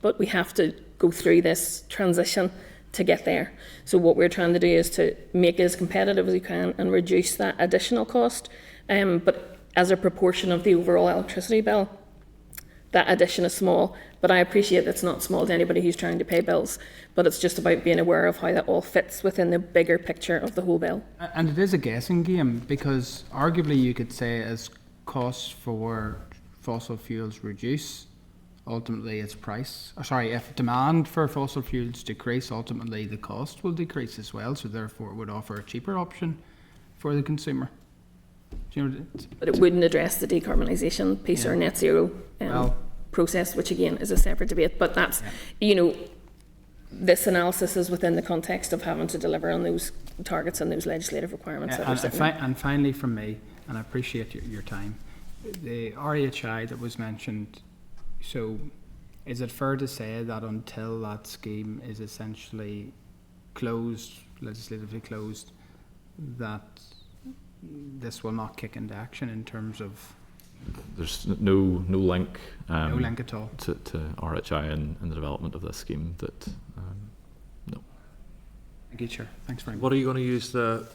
But we have to go through this transition to get there. So what we're trying to do is to make it as competitive as we can and reduce that additional cost. But as a proportion of the overall electricity bill, that addition is small. But I appreciate it's not small to anybody who's trying to pay bills. But it's just about being aware of how that all fits within the bigger picture of the whole bill. And it is a guessing game, because arguably you could say as costs for fossil fuels reduce, ultimately its price, if demand for fossil fuels decrease, ultimately the cost will decrease as well, so therefore it would offer a cheaper option for the consumer. Do you know, but it wouldn't address the decarbonisation piece or net zero process, which again is a separate debate. But that's, this analysis is within the context of having to deliver on those targets and those legislative requirements. And finally from me, and I appreciate your time, the RHI that was mentioned, so is it fair to say that until that scheme is essentially closed, legislatively closed, that this will not kick into action in terms of... There's no link. No link at all to RHI and the development of this scheme. That no. Thank you, Chair. Thanks very much. What are you going to use the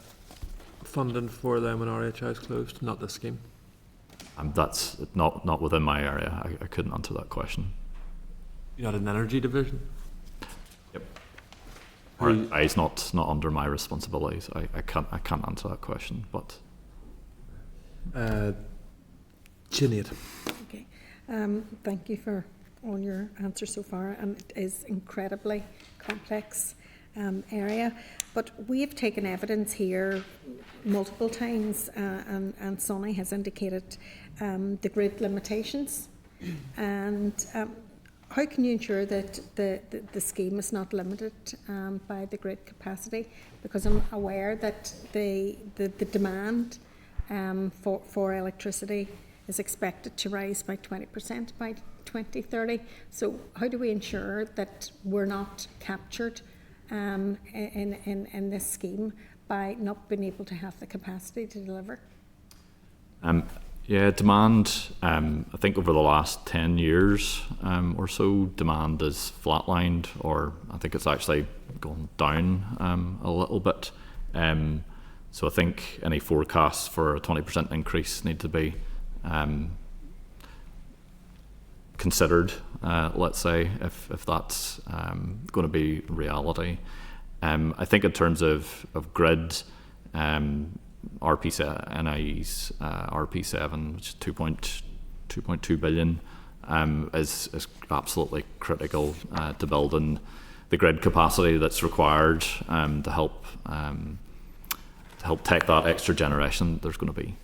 funding for then when RHI is closed? Not this scheme. That's not within my area. I couldn't answer that question. You had an energy division? Yep. RHI is not under my responsibilities. I can't answer that question. But Sinead. Okay. Thank you for all your answers so far. It is incredibly complex area, but we've taken evidence here multiple times, and Sonny has indicated the grid limitations. And how can you ensure that the scheme is not limited by the grid capacity? Because I'm aware that the demand for electricity is expected to rise by 20% by 2030. So how do we ensure that we're not captured in this scheme by not being able to have the capacity to deliver? Demand, I think over the last 10 years or so, demand is flatlined, or I think it's actually gone down a little bit. So I think any forecasts for a 20% increase need to be considered, let's say, if that's going to be reality. I think in terms of grid, NIE's RP7, which is 2.2 billion, is absolutely critical to building the grid capacity that's required to help take that extra generation there's going to be.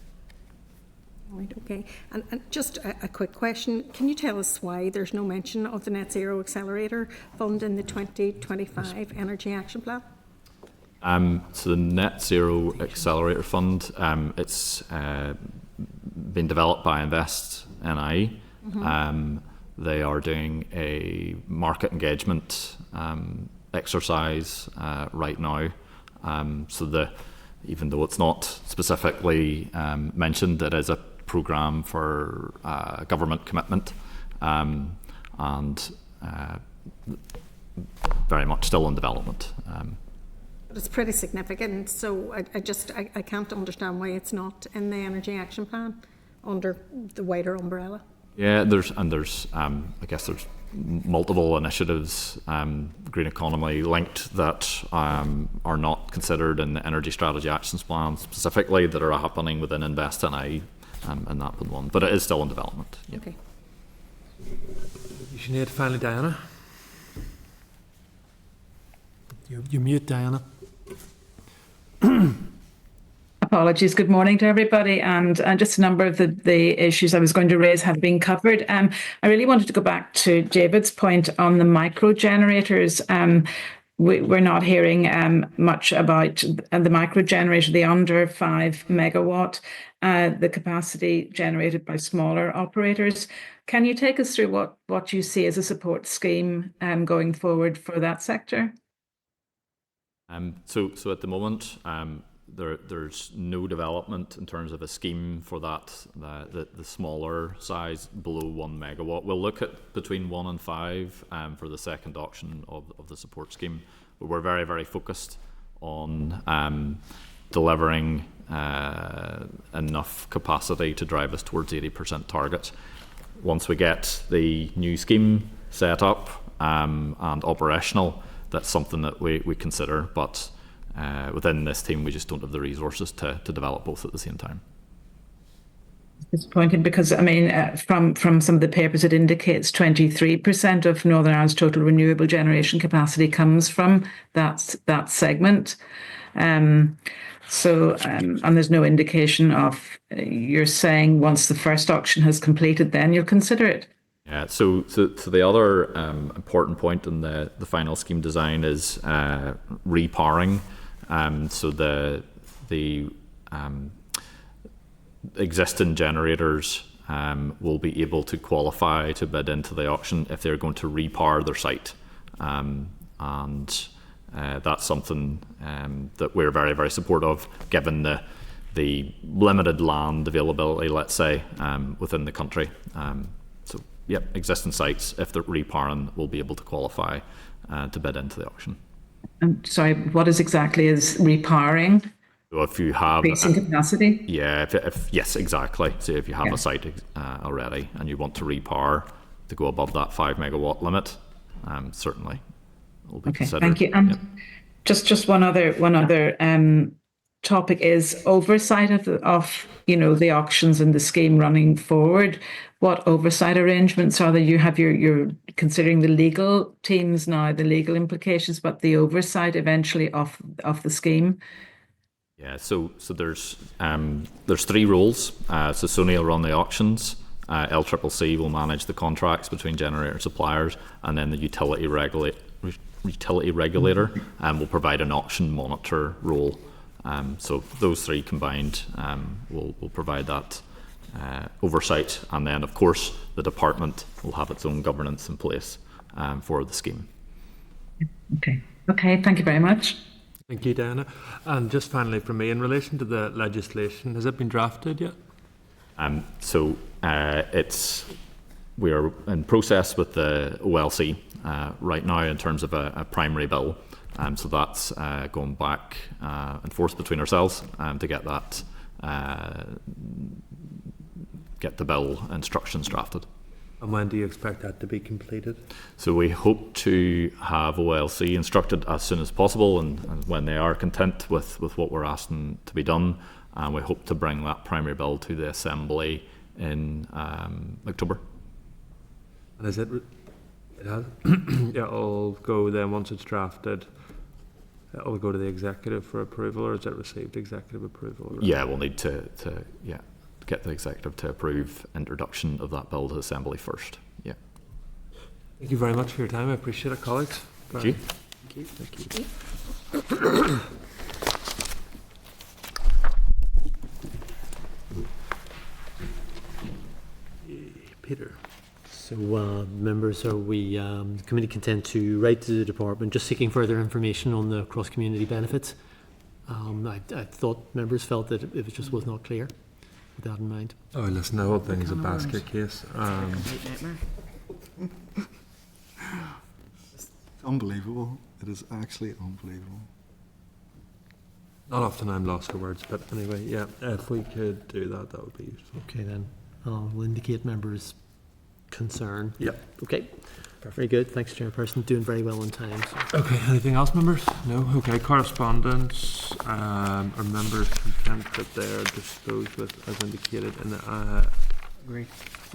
Right, okay. And just a quick question. Can you tell us why there's no mention of the Net Zero Accelerator Fund in the 2025 Energy Action Plan? So the Net Zero Accelerator Fund, it's been developed by Invest NI. They are doing a market engagement exercise right now. So even though it's not specifically mentioned, it is a programme for government commitment, and very much still in development. But it's pretty significant, so I can't understand why it's not in the Energy Action Plan under the wider umbrella. Yeah, there's I guess there's multiple initiatives, green economy linked, that are not considered in the Energy Strategy Actions Plan specifically, that are happening within Invest NI, and that one. But it is still in development. Yeah. Okay. You need finally, Diana. You mute, Diana. Apologies. Good morning to everybody. And just a number of the issues I was going to raise have been covered. I really wanted to go back to David's point on the micro generators. we're not hearing much about the micro generator, the under 5 megawatt, the capacity generated by smaller operators. Can you take us through what you see as a support scheme going forward for that sector? So at the moment, there's no development in terms of a scheme for that, the smaller size below 1 megawatt. We'll look at between 1 and 5 for the second auction of the support scheme, but we're very, very focused on delivering enough capacity to drive us towards 80% target. Once we get the new scheme set up and operational, that's something that we consider, but within this team we just don't have the resources to develop both at the same time. Disappointed because, I mean, from some of the papers, it indicates 23% of Northern Ireland's total renewable generation capacity comes from that segment. And there's no indication of, you're saying once the first auction has completed, then you'll consider it. Yeah, so the other important point in the final scheme design is repowering. So the existing generators will be able to qualify to bid into the auction if they're going to repower their site, and that's something that we're very, very supportive of, given the limited land availability, let's say, within the country. So, yep, existing sites, if they're repowering, will be able to qualify to bid into the auction. I'm sorry, what exactly is repowering? So if you have increasing capacity? Yeah, if yes, exactly. So if you have a site already and you want to repower to go above that 5 megawatt limit, certainly will be considered. Thank you. And just one other topic is oversight of the auctions and the scheme running forward. What oversight arrangements are there? You're considering the legal teams now, the legal implications, but the oversight eventually of the scheme. Yeah, so there's 3 roles. So SONI will run the auctions, LCCC will manage the contracts between generator suppliers, and then the utility regulator will provide an auction monitor role. So those 3 combined will provide that oversight, and then of course the department will have its own governance in place for the scheme. Okay, thank you very much. Thank you, Diana. And just finally from me, in relation to the legislation, has it been drafted yet? We're in process with the OLC right now in terms of a primary bill. So that's going back and forth between ourselves to get that get the bill instructions drafted. And when do you expect that to be completed? So we hope to have OLC instructed as soon as possible, and when they are content with what we're asking to be done, and we hope to bring that primary bill to the Assembly in October. And is it has? It'll go then, once it's drafted, it'll go to the executive for approval, or is it received executive approval? Right? Yeah, we'll need to get the executive to approve introduction of that bill to Assembly first. Yeah. Thank you very much for your time. I appreciate it, colleagues. Thank you. Thank you. Peter. So, members, are we committee content to write to the department just seeking further information on the cross-community benefits? I thought members felt that it just was not clear. With that in mind. Oh, listen, the whole thing is a basket case. It's unbelievable. It is actually unbelievable. Not often I'm lost for words, but anyway, yeah, if we could do that, that would be useful. Okay, then. We'll indicate members' concern. Yep. Okay. Very good. Thanks, Chairperson. Doing very well on time. So. Okay, anything else, members? No? Okay, correspondence. Are members content that they're disposed with as indicated in the... Great.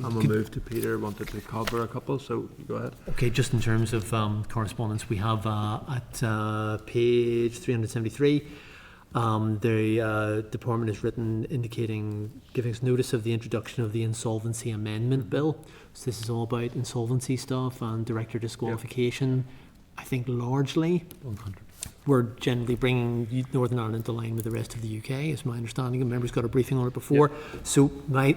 I'm going to move to Peter, wanted to cover a couple, so go ahead. Okay, just in terms of correspondence, we have at page 373, the department has written giving us notice of the introduction of the Insolvency Amendment Bill. So this is all about insolvency stuff and director disqualification. I think largely we're generally bringing Northern Ireland into line with the rest of the UK, is my understanding, and members got a briefing on it before. So my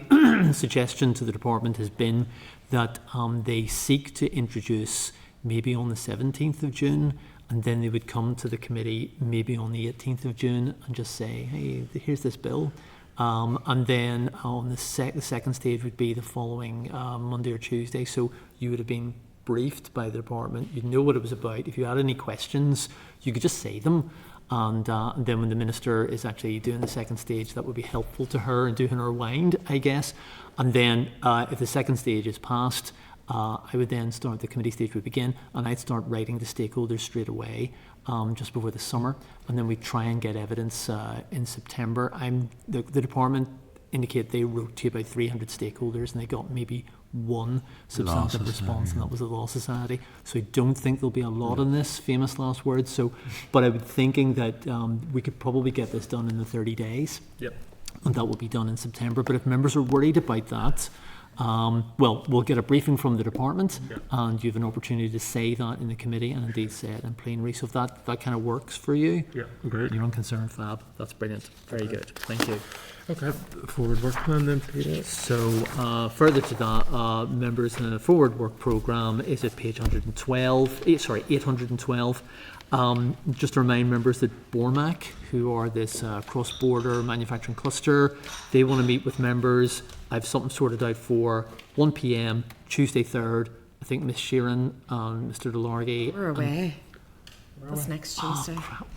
suggestion to the department has been that they seek to introduce maybe on the 17th of June, and then they would come to the committee maybe on the 18th of June and just say, hey, here's this bill. And then on the second stage would be the following Monday or Tuesday. So you would have been briefed by the department. You'd know what it was about. If you had any questions, you could just say them. And then when the minister is actually doing the second stage, that would be helpful to her in doing her wind, I guess. And then if the second stage is passed, I would then start, the committee stage would begin, and I'd start writing to stakeholders straight away, just before the summer, and then we try and get evidence in September. The department indicate they wrote to about 300 stakeholders, and they got maybe one substantive response, and that was the Law Society. So I don't think there'll be a lot in this, famous last words. So, but I was thinking that we could probably get this done in the 30 days, and that will be done in September. But if members are worried about that, well, we'll get a briefing from the department, and you have an opportunity to say that in the committee, and indeed say it in plenary. So if that kind of works for you, Great. you're unconcerned, Fab. That's brilliant. Very good. Thank you. Okay, forward work plan then, Peter. So further to that, members, in the forward work programme is at page 812. Just to remind members that BORMAC, who are this cross-border manufacturing cluster, they want to meet with members. I have something sorted out for 1 p.m, Tuesday 3rd. I think Miss Sheeran and Mr. Delargy. We're away. That's next Tuesday. Oh, crap.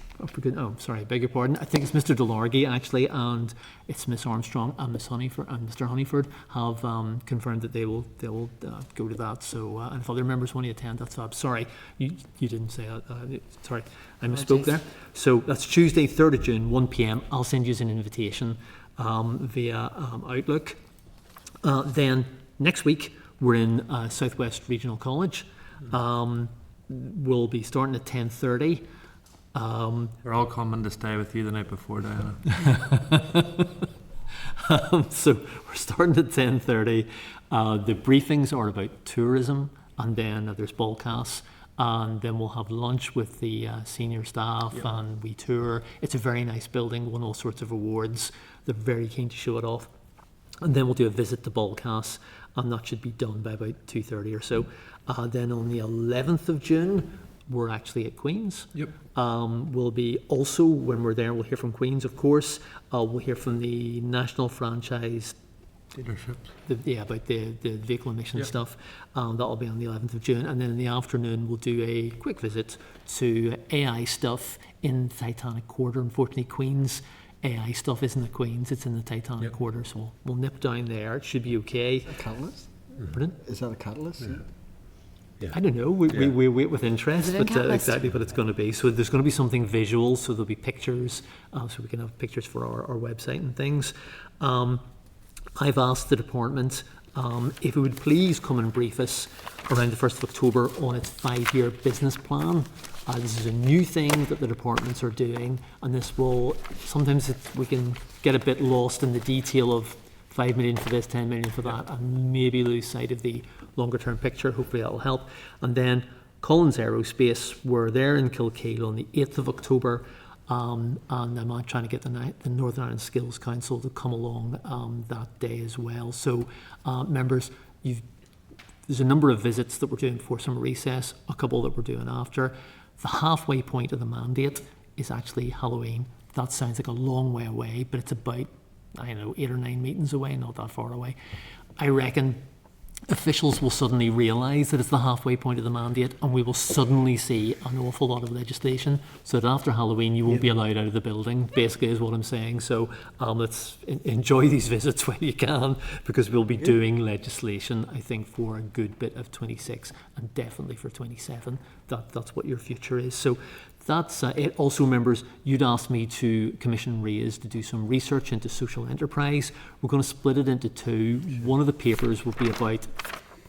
Oh, sorry, I beg your pardon. I think it's Mr. Delargy actually, and it's Miss Armstrong and Miss Honeyford and Mr. Honeyford have confirmed that they will go to that. So, and if other members want to attend, that's fab. Sorry, you didn't say that. Sorry, I misspoke there. So that's Tuesday, 3rd of June, 1 p.m. I'll send you an invitation via Outlook. Then next week we're in Southwest Regional College. We'll be starting at 10:30. They're all coming to stay with you the night before, Diana. So we're starting at 10:30. The briefings are about tourism, and then there's ballcasts, and then we'll have lunch with the senior staff, and we tour. It's a very nice building, won all sorts of awards. They're very keen to show it off. And then we'll do a visit to ballcasts, and that should be done by about 2:30 or so. Then on the 11th of June, we're actually at Queen's. We'll be also, when we're there, we'll hear from Queen's, of course. We'll hear from the National Franchise Dealership. About the vehicle emission stuff. That'll be on the 11th of June. And then in the afternoon, we'll do a quick visit to AI stuff in the Titanic Quarter. Unfortunately, Queen's AI stuff isn't at Queen's, it's in the Titanic Quarter. So we'll nip down there. It should be okay. Is that a catalyst? Pardon? Is that a catalyst? I don't know. We wait with interest, but exactly what it's going to be. So there's going to be something visual. So there'll be pictures, so we can have pictures for our website and things. I've asked the department if it would please come and brief us around the 1st of October on its 5-year business plan. This is a new thing that the departments are doing, and this will sometimes we can get a bit lost in the detail of 5 million for this, 10 million for that, and maybe lose sight of the longer term picture. Hopefully that will help. And then Collins Aerospace, we're there in Kilkeel on the 8th of October, and I'm trying to get the Northern Ireland Skills Council to come along that day as well. So members, there's a number of visits that we're doing before summer recess, a couple that we're doing after. The halfway point of the mandate is actually Halloween. That sounds like a long way away, but it's about, 8 or 9 meetings away, not that far away. I reckon officials will suddenly realise that it's the halfway point of the mandate, and we will suddenly see an awful lot of legislation, so that after Halloween you won't be allowed out of the building, basically is what I'm saying. So let's enjoy these visits when you can, because we'll be doing legislation, I think, for a good bit of 26 and definitely for 27. That's what your future is. So that's it. Also, members, you'd asked me to commission Raise to do some research into social enterprise. We're going to split it into two. One of the papers will be about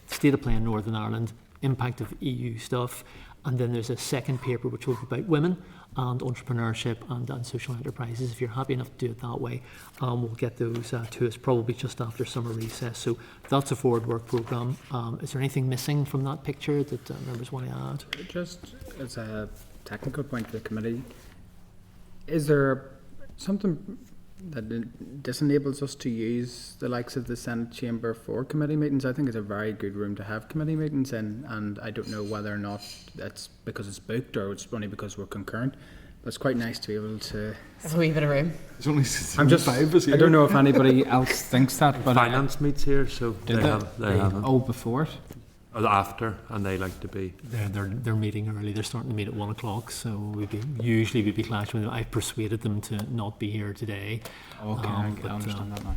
state of play in Northern Ireland, impact of EU stuff, and then there's a second paper which will be about women, and entrepreneurship and social enterprises. If you're happy enough to do it that way, we'll get those to us probably just after summer recess. So that's a forward work programme. Is there anything missing from that picture that members want to add? Just as a technical point to the committee, is there something that disenables us to use the likes of the Senate chamber for committee meetings? I think it's a very good room to have committee meetings in, and I don't know whether or not that's because it's booked or it's only because we're concurrent. But it's quite nice to be able to. There's a wee bit of room. There's only I'm just. 5 of us here. I don't know if anybody else thinks that, but Finance meets here, so Did they they? have it. Oh, before it. Or after, and they like to be. They're meeting early. They're starting to meet at 1 o'clock. So we'd be clashing with them. I've persuaded them to not be here today. Okay, I understand that now.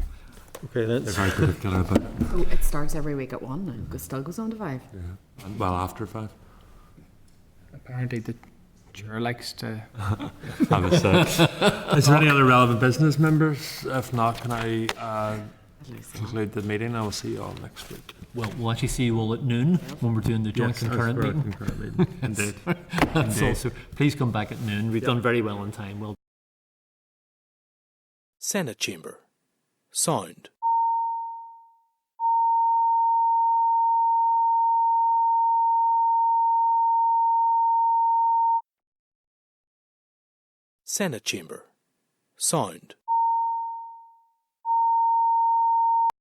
Okay, They're very particular about it. Oh, it starts every week at 1 and it still goes on to 5. Yeah. And, well, after 5. Apparently, the chair likes to. Have a say. Is there any other relevant business, members? If not, can I conclude the meeting? I will see you all next week. Well, we'll actually see you all at noon when we're doing the joint concurrent meeting. Indeed. That's also, please come back at noon. We've done very well on time. Well. Senate Chamber. Sound. Senate Chamber. Sound.